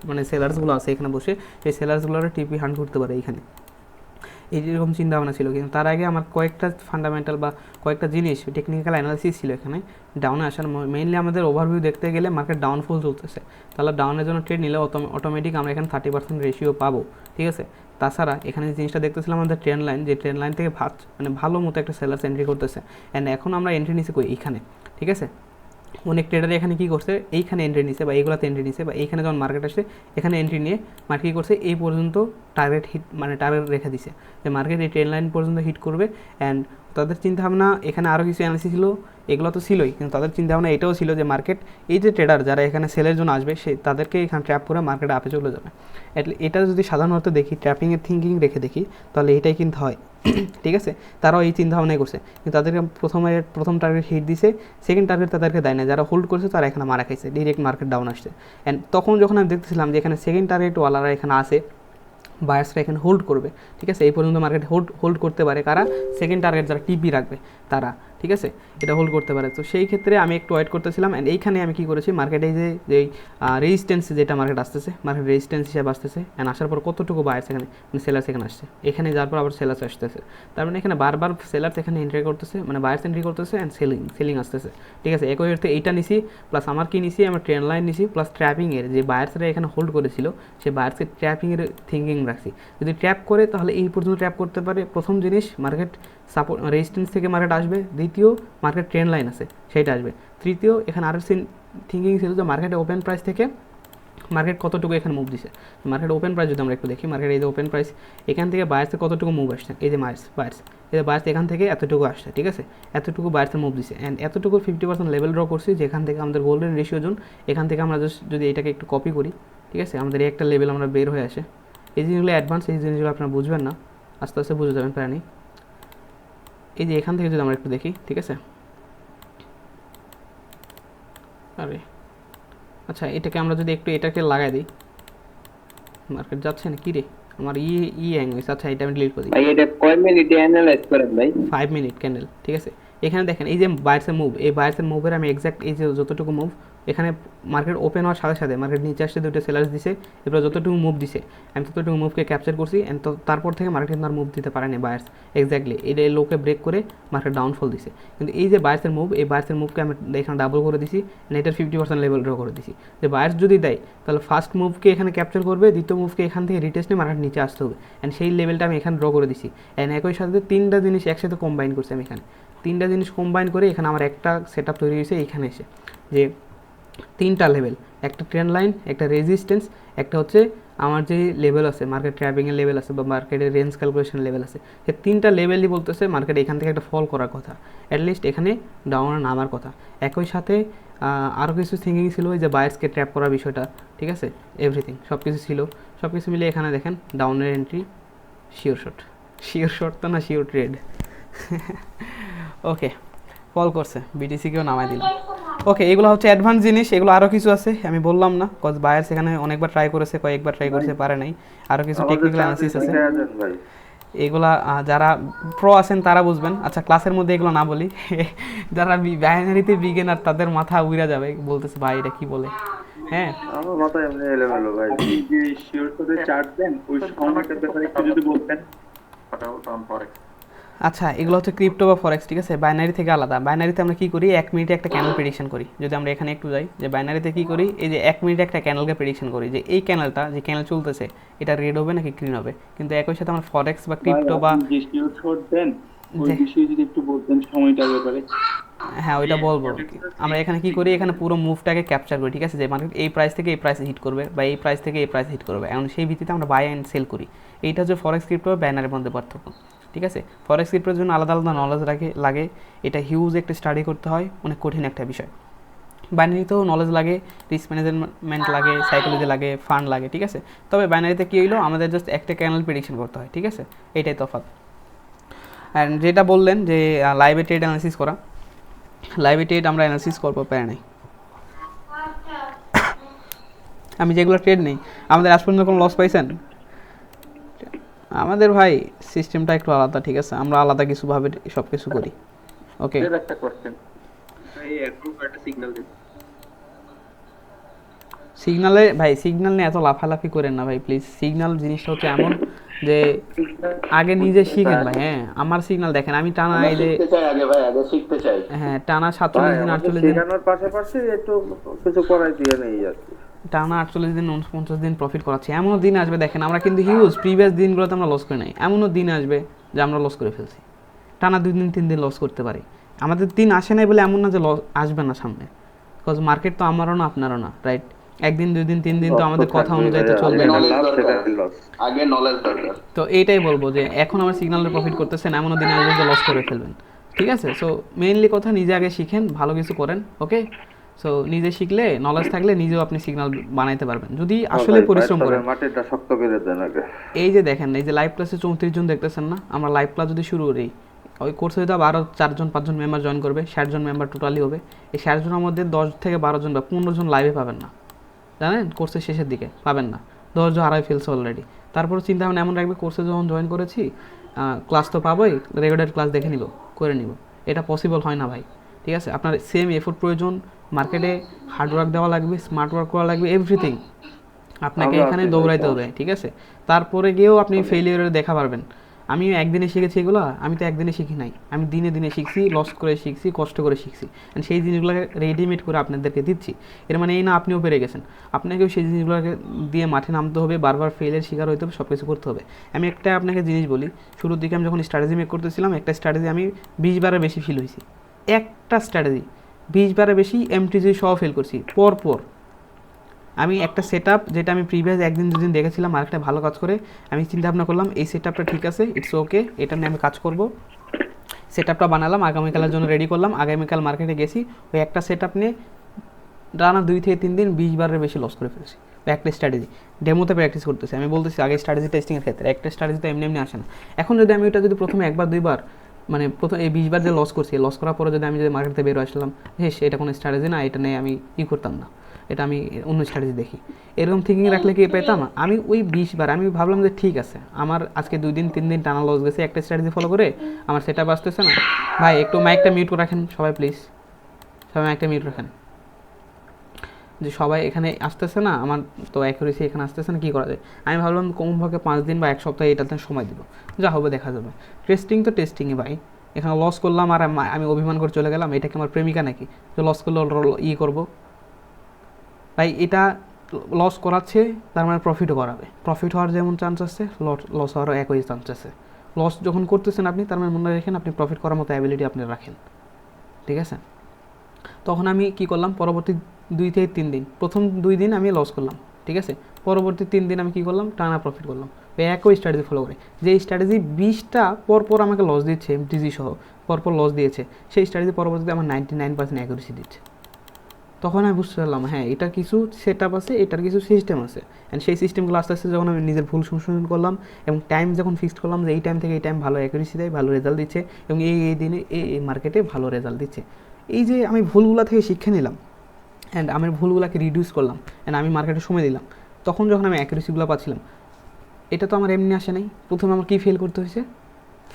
মানে সেলার্সগুলো আছে এখানে বসে, সেই সেলার্সগুলোর টিপি হান্ট করতে পারে এইখানে, এইরকম চিন্তা ভাবনা ছিল। কিন্তু তার আগে আমার কয়েকটা ফান্ডামেন্টাল বা কয়েকটা জিনিস টেকনিক্যাল অ্যানালাইসিস ছিল এখানে ডাউনে আসার। মেইনলি আমাদের ওভারভিউ দেখতে গেলে মার্কেট ডাউনফল চলতেছে, তাহলে ডাউনের জন্য ট্রেড নিলে অটোমেটিক আমরা এখানে 30% রেশিও পাবো, ঠিক আছে? তাছাড়া এখানে যে জিনিসটা দেখতেছিলাম আমাদের ট্রেন্ড লাইন, যে ট্রেন্ড লাইন থেকে মানে ভালো মতো একটা সেলার্স এন্ট্রি করতেছে, অ্যান্ড এখন আমরা এন্ট্রি নিছি কই? এইখানে, ঠিক আছে? অনেক ট্রেডার এখানে কী করছে, এইখানে এন্ট্রি নিছে বা এইগুলোতে এন্ট্রি নিছে, বা এইখানে যখন মার্কেট আসে এখানে এন্ট্রি নিয়ে মার্কেট কী করছে, এই পর্যন্ত টার্গেট রেখে দিছে যে মার্কেট এই ট্রেন লাইন পর্যন্ত হিট করবে। অ্যান্ড তাদের চিন্তাভাবনা এখানে আরও কিছু অ্যানালিসিস ছিল, এগুলো তো ছিলই, কিন্তু তাদের চিন্তাভাবনা এটাও ছিল যে মার্কেট এই যে ট্রেডার যারা এখানে সেলের জন্য আসবে তাদেরকে এখানে ট্র্যাপ করে মার্কেট আপে চলে যাবে। এটা যদি সাধারণত দেখি, ট্র্যাপিংয়ের থিঙ্কিং রেখে দেখি, তাহলে এটাই কিন্তু হয়, ঠিক আছে? তারাও এই চিন্তাভাবনাই করছে, কিন্তু তাদেরকে প্রথম টার্গেট হিট দিছে, সেকেন্ড টার্গেট তাদেরকে দেয় না, যারা হোল্ড করছে তারা এখানে মারা খাইছে, ডিরেক্ট মার্কেট ডাউন আসছে। অ্যান্ড তখন যখন আমি দেখতেছিলাম যে এখানে সেকেন্ড টার্গেটওয়ালারা এখানে আসে, বায়ার্সরা এখানে হোল্ড করবে, ঠিক আছে? এই পর্যন্ত মার্কেট হোল্ড করতে পারে কারা? সেকেন্ড টার্গেট যারা টিপি রাখবে তারা, ঠিক আছে, এটা হোল্ড করতে পারে। তো সেই ক্ষেত্রে আমি একটু ওয়েট করতেছিলাম, অ্যান্ড এইখানে আমি কী করেছি, মার্কেটে যে রেজিস্ট্যান্স যেটা মার্কেট আসতেছে, মার্কেট রেজিস্ট্যান্স হিসাবে আসতেছে, অ্যান্ড আসার পর কতটুকু বায়ার্স এখানে মানে সেলার্স এখানে আসছে, এখানে যাওয়ার পর আবার সেলার্স আসতেছে। তার মানে এখানে বারবার সেলার্স এখানে এন্ট্রি করতেছে, মানে বায়ার্স এন্ট্রি করতেছে অ্যান্ড সেলিং আসতেছে। ঠিক আছে, একই অর্থে এইটা নিছি প্লাস আমার কি নিছি, আমার ট্রেন্ড লাইন নিছি প্লাস ট্র্যাপিংয়ের যে বায়ার্সরা এখানে হোল্ড করেছিল সেই বায়ার্সকে ট্র্যাপিংয়ের থিঙ্কিং রাখছি। যদি ট্র্যাপ করে তাহলে এই পর্যন্ত ট্র্যাপ করতে পারে। প্রথম জিনিস মার্কেট সাপোর্ট রেজিস্ট্যান্স থেকে মার্কেট আসবে, দ্বিতীয় মার্কেট ট্রেন্ড লাইন আছে সেইটা আসবে, তৃতীয় এখানে আরও থিঙ্কিং ছিল যে মার্কেটে ওপেন প্রাইস থেকে মার্কেট কতটুকু এখানে মুভ দিছে। মার্কেট ওপেন প্রাইস যদি আমরা একটু দেখি, মার্কেট এই যে ওপেন প্রাইস এখান থেকে বায়ার্সে কতটুকু মুভ আসছে, এই যে বায়ার্স এই যে বায়ার্স এখান থেকে এতটুকু আসছে, ঠিক আছে, এতটুকু বায়ার্সের মুভ দিছে অ্যান্ড এতটুকু 50% লেভেল ড্র করছি, যেখান থেকে আমাদের গোল্ডেন রেশিও জোন, এখান থেকে আমরা জাস্ট যদি এটাকে একটু কপি করি, ঠিক আছে, আমাদের একটা লেভেল আমরা বের হয়ে আসে। এই জিনিসগুলো অ্যাডভান্স, এই জিনিসগুলো আপনারা বুঝবেন না, আস্তে আস্তে বুঝে যাবেন প্রাণী। এই যে এখান থেকে যদি আমরা একটু দেখি, ঠিক আছে, আরে আচ্ছা এটাকে আমরা যদি একটু এটাকে লাগাই দিই, মার্কেট যাচ্ছে না কি রে, আমার হ্যাং হয়েছে। আচ্ছা এটা আমি ডিলিট করে দিই। ভাই এটা কয় মিনিটে অ্যানালাইজ করেন ভাই? 5 মিনিট ক্যান্ডেল, ঠিক আছে। এখানে দেখেন এই যে বায়ার্সের মুভ, এই বায়ার্সের মুভের আমি এক্স্যাক্ট এই যে যতটুকু মুভ এখানে মার্কেট ওপেন হওয়ার সাথে সাথে মার্কেট নিচে আসছে, দুটো সেলার্স দিছে, এরপর যতটুকু মুভ দিছে আমি ততটুকু মুভকে ক্যাপচার করছি অ্যান্ড তারপর থেকে মার্কেট কিন্তু আর মুভ দিতে পারেনি বায়ার্স এক্স্যাক্টলি, এটা এই লোকে ব্রেক করে মার্কেট ডাউনফল দিছে। কিন্তু এই যে বায়ার্সের মুভ, এই বায়ার্সের মুভকে আমি এখানে ডাবল করে দিছি অ্যান্ড এটার 50% লেভেল ড্র করে দিছি। যে বায়ার্স যদি দেয় তাহলে ফার্স্ট মুভকে এখানে ক্যাপচার করবে, দ্বিতীয় মুভকে এখান থেকে রিটেস্ট নিয়ে মার্কেট নিচে আসতে হবে অ্যান্ড সেই লেভেলটা আমি এখানে ড্র করে দিছি। অ্যান্ড একই সাথে তিনটা জিনিস একসাথে কম্বাইন করছি আমি এখানে, তিনটা জিনিস কম্বাইন করে এখানে আমার একটা সেট আপ তৈরি হয়েছে এইখানে এসে, যে তিনটা লেভেল, একটা ট্রেন্ড লাইন, একটা রেজিস্ট্যান্স, একটা হচ্ছে আমার যে লেভেল আছে মার্কেট ট্র্যাপিংয়ের লেভেল আছে বা মার্কেটের রেঞ্জ ক্যালকুলেশন লেভেল আছে, সে তিনটা লেভেলই বলতেছে মার্কেট এখান থেকে একটা ফল করার কথা, অ্যাটলিস্ট এখানে ডাউনে নামার কথা। একই সাথে আরও কিছু থিঙ্কিং ছিল যে বায়ার্সকে ট্র্যাপ করার বিষয়টা, ঠিক আছে, এভরিথিং সব কিছু ছিল, সব কিছু মিলে এখানে দেখেন ডাউনের এন্ট্রি, শিওর শট তো না শিওর ট্রেড। ওকে ফল করছে, বিটিসিকেও নামাই দিল। ওকে এগুলো হচ্ছে অ্যাডভান্স জিনিস, এগুলো আরও কিছু আছে আমি বললাম না, কজ বায়ার্স এখানে অনেকবার ট্রাই করেছে, কয়েকবার ট্রাই করেছে পারে নাই, আরও কিছু টেকনিক্যাল অ্যানালিসিস আছে, এগুলা যারা প্রো আছেন তারা বুঝবেন। আচ্ছা ক্লাসের মধ্যে এগুলো না বলি, যারা বাইনারিতে বিগিনার তাদের মাথা উড়া যাবে, বলতেছে ভাই এটা কি বলে। হ্যাঁ আমার মাথা এমনি এলোমেলো ভাই। আপনি যে শিওর করে চার্ট দেন ওই সময়টার ব্যাপারে একটু যদি বলতেন। আচ্ছা এগুলো হচ্ছে ক্রিপ্টো বা ফরেক্স, ঠিক আছে, বাইনারি থেকে আলাদা। বাইনারিতে আমরা কী করি, 1 মিনিটে একটা ক্যানেল প্রেডিকশন করি। যদি আমরা এখানে একটু যাই, যে বাইনারিতে কী করি, এই যে 1 মিনিটে একটা ক্যানেলকে প্রেডিকশন করি যে এই ক্যানেলটা যে ক্যানেল চলতেছে এটা রেড হবে নাকি গ্রিন হবে। কিন্তু একই সাথে আমরা ফরেক্স বা ক্রিপ্টো বা যে শিওর শট দেন ওই বিষয়ে যদি একটু বলতেন সময়টার ব্যাপারে। হ্যাঁ ওইটা বলবো। আমরা এখানে কি করি, এখানে পুরো মুভটাকে ক্যাপচার করি, ঠিক আছে, যে মার্কেট এই প্রাইস থেকে এই প্রাইসে হিট করবে বা এই প্রাইস থেকে এই প্রাইসে হিট করবে, এখন সেই ভিত্তিতে আমরা বাই অ্যান্ড সেল করি। এইটা হচ্ছে ফরেক্স ক্রিপ্টো ব্যানারের মধ্যে পার্থক্য, ঠিক আছে। ফরেক্স ক্রিপ্টোর জন্য আলাদা আলাদা নলেজ লাগে, এটা হিউজ একটা স্টাডি করতে হয়, অনেক কঠিন একটা বিষয়। বাইনারিতেও নলেজ লাগে, রিস্ক ম্যানেজমেন্ট লাগে, সাইকোলজি লাগে, ফান্ড লাগে, ঠিক আছে। তবে বাইনারিতে কী হইলো, আমাদের জাস্ট একটা ক্যানেল প্রেডিকশন করতে হয়, ঠিক আছে, এইটাই তফাৎ। অ্যান্ড যেটা বললেন যে লাইভে ট্রেড অ্যানালিসিস করা, লাইভে ট্রেড আমরা অ্যানালিসিস করবো প্যারা নেই। আমি যেগুলো ট্রেড নেই, আমাদের আজ পর্যন্ত কোনো লস পাইছেন? আমাদের ভাই সিস্টেমটা একটু আলাদা, ঠিক আছে, আমরা আলাদা কিছুভাবে সব কিছু করি। ওকে একটা কোশ্চেন ভাই একটু একটা সিগন্যাল দিন। সিগনালে ভাই, সিগন্যাল নিয়ে এত লাফালাফি করেন না ভাই প্লিজ। সিগন্যাল জিনিসটা হচ্ছে এমন যে আগে নিজে শিখেন ভাই। হ্যাঁ আমার সিগন্যাল দেখেন, আমি টানা এই যে আগে শিখতে চাই। হ্যাঁ টানা 47 দিন 48 দিন, শেখানোর পাশাপাশি একটু কিছু করাই দিয়ে নেই আর কি। টানা 48 দিন 49 দিন প্রফিট করাচ্ছি। এমনও দিন আসবে দেখেন, আমরা কিন্তু হিউজ প্রিভিয়াস দিনগুলোতে আমরা লস করে নাই, এমনও দিন আসবে যে আমরা লস করে ফেলছি, টানা 2 দিন 3 দিন লস করতে পারি। আমাদের দিন আসে নাই বলে এমন না যে লস আসবে না সামনে, বিকজ মার্কেট তো আমারও না আপনারও না, রাইট? একদিন 2 দিন 3 দিন তো আমাদের কথা অনুযায়ী তো চলবে না। আগে নলেজ দরকার। তো এইটাই বলবো যে এখন আমার সিগন্যালের প্রফিট করতেছেন, এমনও দিন আসবে যে লস করে ফেলবেন, ঠিক আছে। সো মেইনলি কথা নিজে আগে শিখেন, ভালো কিছু করেন, ওকে। সো নিজে শিখলে নলেজ থাকলে নিজেও আপনি সিগন্যাল বানাইতে পারবেন যদি আসলে পরিশ্রম করেন। মাটিটা শক্ত করে দেন আগে। এই যে দেখেন, এই যে লাইভ ক্লাসে 34 জন দেখতেছেন না, আমরা লাইভ ক্লাস যদি শুরু করি, ওই কোর্সে হয়তো আরও 4 জন 5 জন মেম্বার জয়েন করবে, 60 জন মেম্বার টোটালি হবে। এই 60 জনের মধ্যে 10 থেকে 12 জন বা 15 জন লাইভে পাবেন না, জানেন, কোর্সের শেষের দিকে পাবেন না, 10 জন হারাই ফেলছে অলরেডি। তারপর চিন্তা ভাবনা এমন রাখবে, কোর্সে যখন জয়েন করেছি ক্লাস তো পাবোই, রেগুলার ক্লাস দেখে নিব, করে নিব, এটা পসিবল হয় না ভাই, ঠিক আছে। আপনার সেম এফোর্ট প্রয়োজন, মার্কেটে হার্ডওয়ার্ক দেওয়া লাগবে, স্মার্ট ওয়ার্ক করা লাগবে, এভরিথিং আপনাকে আমরা এখানে আছি ভাই, দৌড়াইতে হবে, ঠিক আছে। তারপরে গিয়েও আপনি ফেলিয়ারের দেখা পারবেন। আমি একদিনে শিখেছি এগুলো, আমি তো একদিনে শিখি নাই, আমি দিনে দিনে শিখছি, লস করে শিখছি, কষ্ট করে শিখছি, অ্যান্ড সেই জিনিসগুলোকে রেডিমেড করে আপনাদেরকে দিচ্ছি। এর মানে এই না আপনিও পেরে গেছেন, আপনাকেও সেই জিনিসগুলোকে দিয়ে মাঠে নামতে হবে, বারবার ফেলের শিকার হইতে হবে, সব কিছু করতে হবে। আমি একটা আপনাকে জিনিস বলি, শুরুর দিকে আমি যখন স্ট্র্যাটেজি মেক করতেছিলাম, একটা স্ট্র্যাটেজি আমি 20 বারের বেশি ফিল হয়েছি, একটা স্ট্র্যাটেজি 20 বারের বেশি এমটিজি সহ ফেল করছি পর। আমি একটা সেট আপ, যেটা আমি প্রিভিয়াস একদিন দুদিন দেখেছিলাম মার্কেটে ভালো কাজ করে, আমি চিন্তা ভাবনা করলাম এই সেট আপটা ঠিক আছে, ইটস ওকে, এটা নিয়ে আমি কাজ করব। সেট আপটা বানালাম, আগামীকালের জন্য রেডি করলাম, আগামীকাল মার্কেটে গেছি, ওই একটা সেট আপ নিয়ে টানা 2 থেকে 3 দিন 20 বারের বেশি লস করে ফেলছি। একটা স্ট্র্যাটেজি ডেমোতে প্র্যাকটিস করতেছি, আমি বলতেছি আগে স্ট্র্যাটেজি টেস্টিংয়ের ক্ষেত্রে একটা স্ট্র্যাটেজি তো এমনি আসে না। এখন যদি আমি ওটা যদি প্রথমে একবার দুইবার, মানে প্রথম এই 20 বার যে লস করছি, লস করার পরে যদি আমি যদি মার্কেটে বেরো আসলাম, এটা কোনো স্ট্র্যাটেজি না, এটা নিয়ে আমি করতাম না, এটা আমি অন্য স্ট্র্যাটেজি দেখি, এরকম থিঙ্কিং রাখলে কি পেতাম? আমি ওই 20 বার আমি ভাবলাম যে ঠিক আছে, আমার আজকে 2 দিন 3 দিন টানা লস গেছে একটা স্ট্র্যাটেজি ফলো করে, আমার সেটা আসতেছে না। ভাই একটু মাইকটা মিউট করে রাখেন সবাই প্লিজ, সবাই মাইকটা মিউট রাখেন। যে সবাই এখানে আসতেছে না, আমার তো অ্যাকুরেসি এখানে আসতেছে না, কী করা যায়? আমি ভাবলাম কমপক্ষে 5 দিন বা 1 সপ্তাহ এটাতে সময় দিব, যা হবে দেখা যাবে। টেস্টিং তো টেস্টিংই ভাই, এখানে লস করলাম আর আমি অভিমান করে চলে গেলাম, এটা কি আমার প্রেমিকা নাকি যে লস করলে করবো? ভাই এটা লস করাচ্ছে, তার মানে প্রফিটও করাবে, প্রফিট হওয়ার যেমন চান্স আছে, লস হওয়ারও একই চান্স আছে। লস যখন করতেছেন আপনি, তার মানে মনে রাখেন আপনি প্রফিট করার মতো অ্যাবিলিটি আপনি রাখেন, ঠিক আছে। তখন আমি কি করলাম, পরবর্তী 2 থেকে 3 দিন, প্রথম 2 দিন আমি লস করলাম, ঠিক আছে, পরবর্তী 3 দিন আমি কি করলাম, টানা প্রফিট করলাম, একই স্ট্র্যাটেজি ফলো করে। যে স্ট্র্যাটেজি 20টা পরপর আমাকে লস দিচ্ছে, এমটিজি সহ পরপর লস দিয়েছে, সেই স্ট্র্যাটেজি পরবর্তীতে আমার 99% অ্যাকুরেসি দিচ্ছে। তখন আমি বুঝতে পারলাম হ্যাঁ এটার কিছু সেট আপ আছে, এটার কিছু সিস্টেম আছে, অ্যান্ড সেই সিস্টেমগুলো আস্তে আস্তে যখন আমি নিজের ভুল সংশোধন করলাম এবং টাইম যখন ফিক্সড করলাম যে এই টাইম থেকে এই টাইম ভালো অ্যাকুরেসি দেয়, ভালো রেজাল্ট দিচ্ছে, এবং এই দিনে এই মার্কেটে ভালো রেজাল্ট দিচ্ছে, এই যে আমি ভুলগুলো থেকে শিক্ষা নিলাম অ্যান্ড আমি ভুলগুলোকে রিডিউস করলাম অ্যান্ড আমি মার্কেটে সময় দিলাম, তখন যখন আমি অ্যাকুরেসিগুলো পাচ্ছিলাম, এটা তো আমার এমনি আসে নাই। প্রথমে আমার কী ফেল করতে হয়েছে,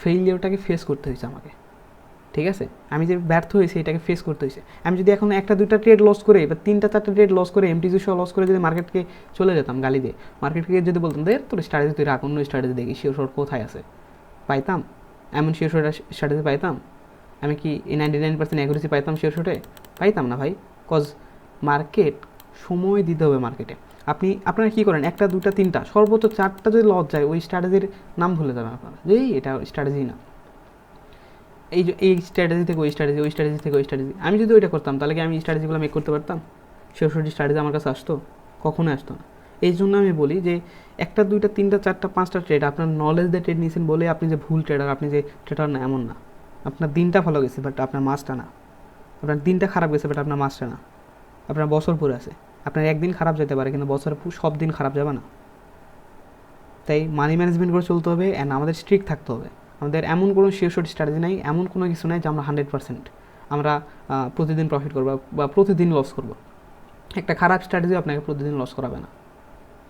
ফেইলিয়রটাকে ফেস করতে হয়েছে আমাকে, ঠিক আছে। আমি যে ব্যর্থ হয়েছি এটাকে ফেস করতে হয়েছে। আমি যদি এখন 1-2টা ট্রেড লস করে বা 3-4টা ট্রেড লস করে এমটিজি সহ লস করে যদি মার্কেটকে চলে যেতাম গালি দিয়ে, মার্কেটকে যদি বলতাম দে তোর স্ট্র্যাটেজি তুই রাখ, অন্য স্ট্র্যাটেজি দেখি, শিওর শর্ট কোথায় আছে, পাইতাম? এমন শিওর শর্ট স্ট্র্যাটেজি পাইতাম? আমি কি 99% অ্যাকুরেসি পাইতাম শিওর শর্টে? পাইতাম না ভাই, কজ মার্কেট সময় দিতে হবে মার্কেটে। আপনারা কী করেন, 1-2-3টা সর্বোচ্চ 4টা যদি লস যায়, ওই স্ট্র্যাটেজির নাম ভুলে যাবেন আপনারা, যে এটা স্ট্র্যাটেজি না, এই স্ট্র্যাটেজি থেকে ওই স্ট্র্যাটেজি, ওই স্ট্র্যাটেজি থেকে ওই স্ট্র্যাটেজি। আমি যদি ওইটা করতাম তাহলে কি আমি স্ট্র্যাটেজিগুলো মেক করতে পারতাম? সেসব স্ট্র্যাটেজি আমার কাছে আসতো? কখনোই আসতো না। এই জন্য আমি বলি যে 1-2-3-4-5টা ট্রেড আপনার নলেজ দিয়ে ট্রেড নিয়েছেন বলে আপনি যে ভুল ট্রেডার, আপনি যে ট্রেডার না এমন না। আপনার দিনটা ভালো গেছে বাট আপনার মাসটা না, আপনার দিনটা খারাপ গেছে বাট আপনার মাসটা না, আপনার বছর পরে আছে। আপনার একদিন খারাপ যেতে পারে কিন্তু বছরের সব দিন খারাপ যাবে না। তাই মানি ম্যানেজমেন্ট করে চলতে হবে অ্যান্ড আমাদের স্ট্রিক্ট থাকতে হবে। আমাদের এমন কোনো শিওর স্ট্র্যাটেজি নাই, এমন কোনো কিছু নাই যে আমরা 100% আমরা প্রতিদিন প্রফিট করবো বা প্রতিদিন লস করব। একটা খারাপ স্ট্র্যাটেজি আপনাকে প্রতিদিন লস করাবে না,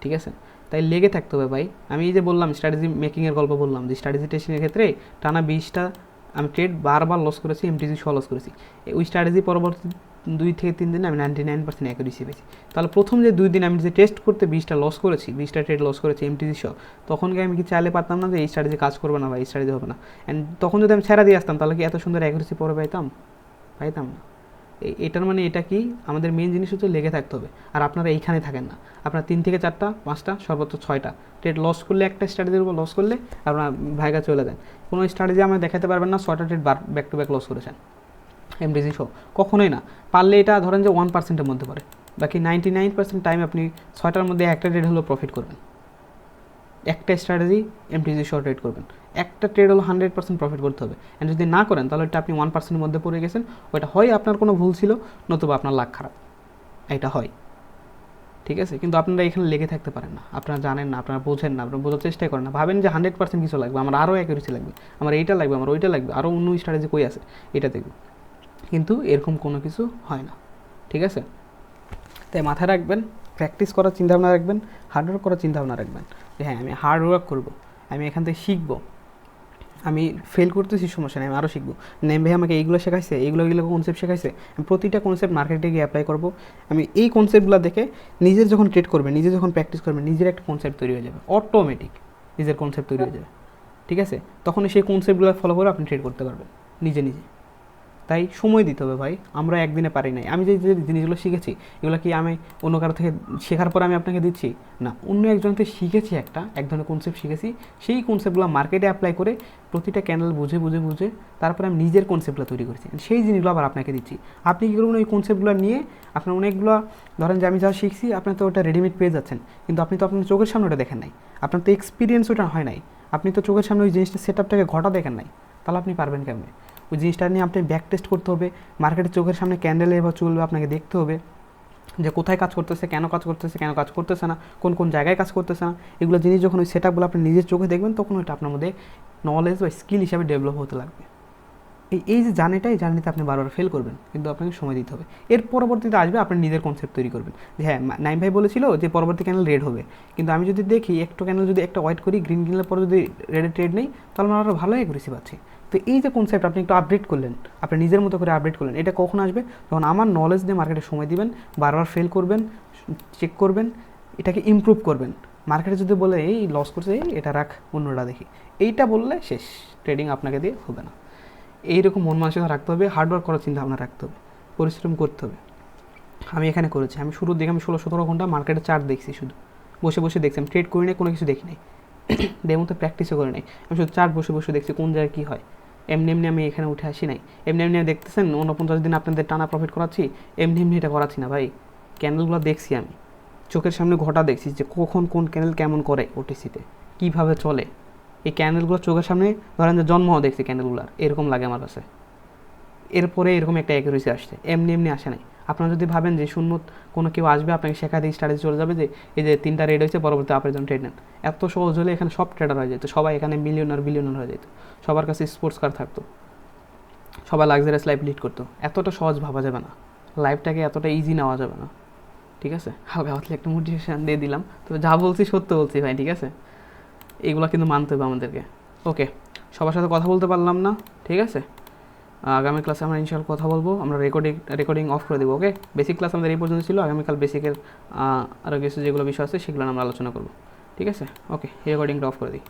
ঠিক আছে। তাই লেগে থাকতে হবে ভাই। আমি এই যে বললাম স্ট্র্যাটেজি মেকিংয়ের গল্প বললাম, যে স্ট্র্যাটেজি টেস্টিংয়ের ক্ষেত্রে টানা 20টা আমি ট্রেড বারবার লস করেছি, এমটিজি সহ লস করেছি। ওই স্ট্র্যাটেজি পরবর্তী 2 থেকে 3 দিনে আমি 99% অ্যাকুরেসি পেয়েছি। তাহলে প্রথম যে 2 দিন আমি যে টেস্ট করতে 20টা লস করেছি, 20টা ট্রেড লস করেছি এমটিজি সহ, তখন কি আমি কি চাইলে পারতাম না যে এই স্ট্র্যাটেজি কাজ করবে না বা এই স্ট্র্যাটেজি হবে না, অ্যান্ড তখন যদি আমি ছেড়া দিয়ে আসতাম তাহলে কি এত সুন্দর অ্যাকুরেসি পরে পাইতাম না। এটার মানে এটা কি, আমাদের মেন জিনিস হচ্ছে লেগে থাকতে হবে। আর আপনারা এইখানে থাকেন না, আপনার 3 থেকে 4টা 5টা সর্বোচ্চ 6টা ট্রেড লস করলে, একটা স্ট্র্যাটেজির উপর লস করলে আপনার ভাইগা চলে দেন। কোনো স্ট্র্যাটেজি আমাকে দেখাতে পারবেন না 6টা trade back to back loss করেছেন এমডিজি সহ, কখনোই না। পারলে এটা ধরেন যে 1%-এর মধ্যে পড়ে, বাকি 99% টাইম আপনি 6টার মধ্যে একটা ট্রেড হলেও প্রফিট করবেন, একটা স্ট্র্যাটেজি এমটিজি সহ ট্রেড করবেন, একটা ট্রেড হলো 100% প্রফিট করতে হবে। অ্যান্ড যদি না করেন তাহলে এটা আপনি 1%-এর মধ্যে পড়ে গেছেন, ওইটা হয় আপনার কোনো ভুল ছিল, নতুবা আপনার লাক খারাপ, এটা হয়, ঠিক আছে। কিন্তু আপনারা এখানে লেগে থাকতে পারেন না, আপনারা জানেন না, আপনারা বোঝেন না, আপনারা বোঝার চেষ্টাই করেন না, ভাবেন যে 100% কিছু লাগবে, আমার আরও অ্যাকুরেসি লাগবে, আমার এইটা লাগবে, আমার ওইটা লাগবে, আরও অন্য স্ট্র্যাটেজি কই আছে এটা দেখব, কিন্তু এরকম কোনো কিছু হয় না, ঠিক আছে। তাই মাথায় রাখবেন, প্র্যাকটিস করার চিন্তাভাবনা রাখবেন, হার্ডওয়ার্ক করার চিন্তাভাবনা রাখবেন যে হ্যাঁ আমি হার্ডওয়ার্ক করবো, আমি এখান থেকে শিখবো, আমি ফেল করতেছি সমস্যা নেই, আমি আরও শিখবো। নেম ভাই আমাকে এইগুলো শেখাইছে, এইগুলো কনসেপ্ট শেখাইছে, আমি প্রতিটা কনসেপ্ট মার্কেটে গিয়ে অ্যাপ্লাই করবো। আমি এই কনসেপ্টগুলো দেখে নিজের যখন ট্রেড করবেন, নিজে যখন প্র্যাকটিস করবেন, নিজের একটা কনসেপ্ট তৈরি হয়ে যাবে, অটোমেটিক নিজের কনসেপ্ট তৈরি হয়ে যাবে, ঠিক আছে? তখন সেই কনসেপ্টগুলো ফলো করে আপনি ট্রেড করতে পারবেন নিজে নিজে। তাই সময় দিতে হবে ভাই, আমরা একদিনে পারি নাই। আমি যে যে জিনিসগুলো শিখেছি এগুলো কি আমি অন্য কারো থেকে শেখার পর আমি আপনাকে দিচ্ছি না, অন্য একজন থেকে শিখেছি, এক ধরনের কনসেপ্ট শিখেছি, সেই কনসেপ্টগুলো মার্কেটে অ্যাপ্লাই করে প্রতিটা ক্যান্ডেল বুঝে বুঝে বুঝে তারপরে আমি নিজের কনসেপ্টগুলো তৈরি করেছি, সেই জিনিসগুলো আবার আপনাকে দিচ্ছি। আপনি কী করবেন, ওই কনসেপ্টগুলো নিয়ে আপনার অনেকগুলো, ধরেন যে আমি যা শিখছি আপনার তো ওটা রেডিমেড পেয়ে যাচ্ছেন, কিন্তু আপনি তো আপনার চোখের সামনে ওটা দেখেন নাই, আপনার তো এক্সপিরিয়েন্স ওটা হয় নাই, আপনি তো চোখের সামনে ওই জিনিসটা সেট আপটাকে ঘটা দেখেন নাই, তাহলে আপনি পারবেন কেমনে? ওই জিনিসটা নিয়ে আপনি ব্যাক টেস্ট করতে হবে, মার্কেটের চোখের সামনে ক্যান্ডেলে এবার চলবে, আপনাকে দেখতে হবে যে কোথায় কাজ করতেছে, কেন কাজ করতেছে, কেন কাজ করতেছে না, কোন কোন জায়গায় কাজ করতেছে না। এগুলো জিনিস যখন ওই সেট আপগুলো আপনি নিজের চোখে দেখবেন, তখন ওইটা আপনার মধ্যে নলেজ বা স্কিল হিসাবে ডেভেলপ হতে লাগবে। এই যে জার্নিতে আপনি বারবার ফেল করবেন, কিন্তু আপনাকে সময় দিতে হবে। এর পরবর্তীতে আসবে আপনি নিজের কনসেপ্ট তৈরি করবেন, যে হ্যাঁ নাইম ভাই বলেছিল যে পরবর্তী ক্যানেল রেড হবে, কিন্তু আমি যদি দেখি একটা ক্যানেল যদি একটা ওয়েট করি, গ্রিন ক্যানেলের পরে যদি রেডে ট্রেড নেই, তাহলে আমরা আরও ভালো অ্যাকুরেসি পাচ্ছি। তো এই যে কনসেপ্ট আপনি একটু আপডেট করলেন, আপনি নিজের মতো করে আপডেট করলেন, এটা কখন আসবে? যখন আমার নলেজ দিয়ে মার্কেটে সময় দিবেন, বারবার ফেল করবেন, চেক করবেন, এটাকে ইমপ্রুভ করবেন। মার্কেটে যদি বলে এই লস করছে, এই এটা রাখ, অন্যটা দেখি, এইটা বললে শেষ, ট্রেডিং আপনাকে দিয়ে হবে না। এইরকম মন মানসিকতা রাখতে হবে, হার্ডওয়ার্ক করার চিন্তা ভাবনা রাখতে হবে, পরিশ্রম করতে হবে। আমি এখানে করেছি, আমি শুরুর দিকে আমি 16-17 ঘন্টা মার্কেটের চার্ট দেখছি, শুধু বসে বসে দেখছি, আমি ট্রেড করি নাই, কোনো কিছু দেখি নাই, ডেমোতে প্র্যাকটিসও করি নাই, আমি শুধু চার্ট বসে বসে দেখছি কোন জায়গায় কী হয়। এমনি এমনি আমি এখানে উঠে আসি নাই, এমনি এমনি দেখতেছেন 49 দিন আপনাদের টানা প্রফিট করাচ্ছি, এমনি এমনি এটা করাচ্ছি না ভাই। ক্যান্ডেলগুলো দেখছি, আমি চোখের সামনে ঘটা দেখছি যে কখন কোন ক্যান্ডেল কেমন করে ওটিসিতে, কীভাবে চলে। এই ক্যান্ডেলগুলো চোখের সামনে ধরেন যে জন্মও দেখছি ক্যান্ডেলগুলোর, এরকম লাগে আমার কাছে। এরপরে এরকম একটা অ্যাকুরেসি আসছে, এমনি এমনি আসে নাই। আপনারা যদি ভাবেন যে শূন্য কোনো কেউ আসবে আপনাকে শেখা দিয়ে স্ট্র্যাটেজি চলে যাবে, যে এই যে 3টা রেড হয়েছে পরবর্তী আপের জন্য ট্রেড নেন, এত সহজ হলে এখানে সব ট্রেডার হয়ে যেত, সবাই এখানে বিলিয়নার হয়ে যেত, সবার কাছে স্পোর্টস কার থাকতো, সবাই লাক্সারিয়াস লাইফ লিড করতো। এতটা সহজ ভাবা যাবে না, লাইফটাকে এতটা ইজি নেওয়া যাবে না, ঠিক আছে? হালকা হাতলে একটা মোটিভেশন দিয়ে দিলাম, তবে যা বলছি সত্য বলছি ভাই, ঠিক আছে? এগুলো কিন্তু মানতে হবে আমাদেরকে। ওকে, সবার সাথে কথা বলতে পারলাম না, ঠিক আছে? আগামী ক্লাসে আমরা ইনশাআল্লাহ কথা বলবো, আমরা রেকর্ডিং অফ করে দেবো। ওকে, বেসিক ক্লাস আমাদের এই পর্যন্ত ছিল, আগামীকাল বেসিকের আরও কিছু যেগুলো বিষয় আছে সেগুলো আমরা আলোচনা করবো, ঠিক আছে? ওকে, রেকর্ডিংটা অফ করে দিই।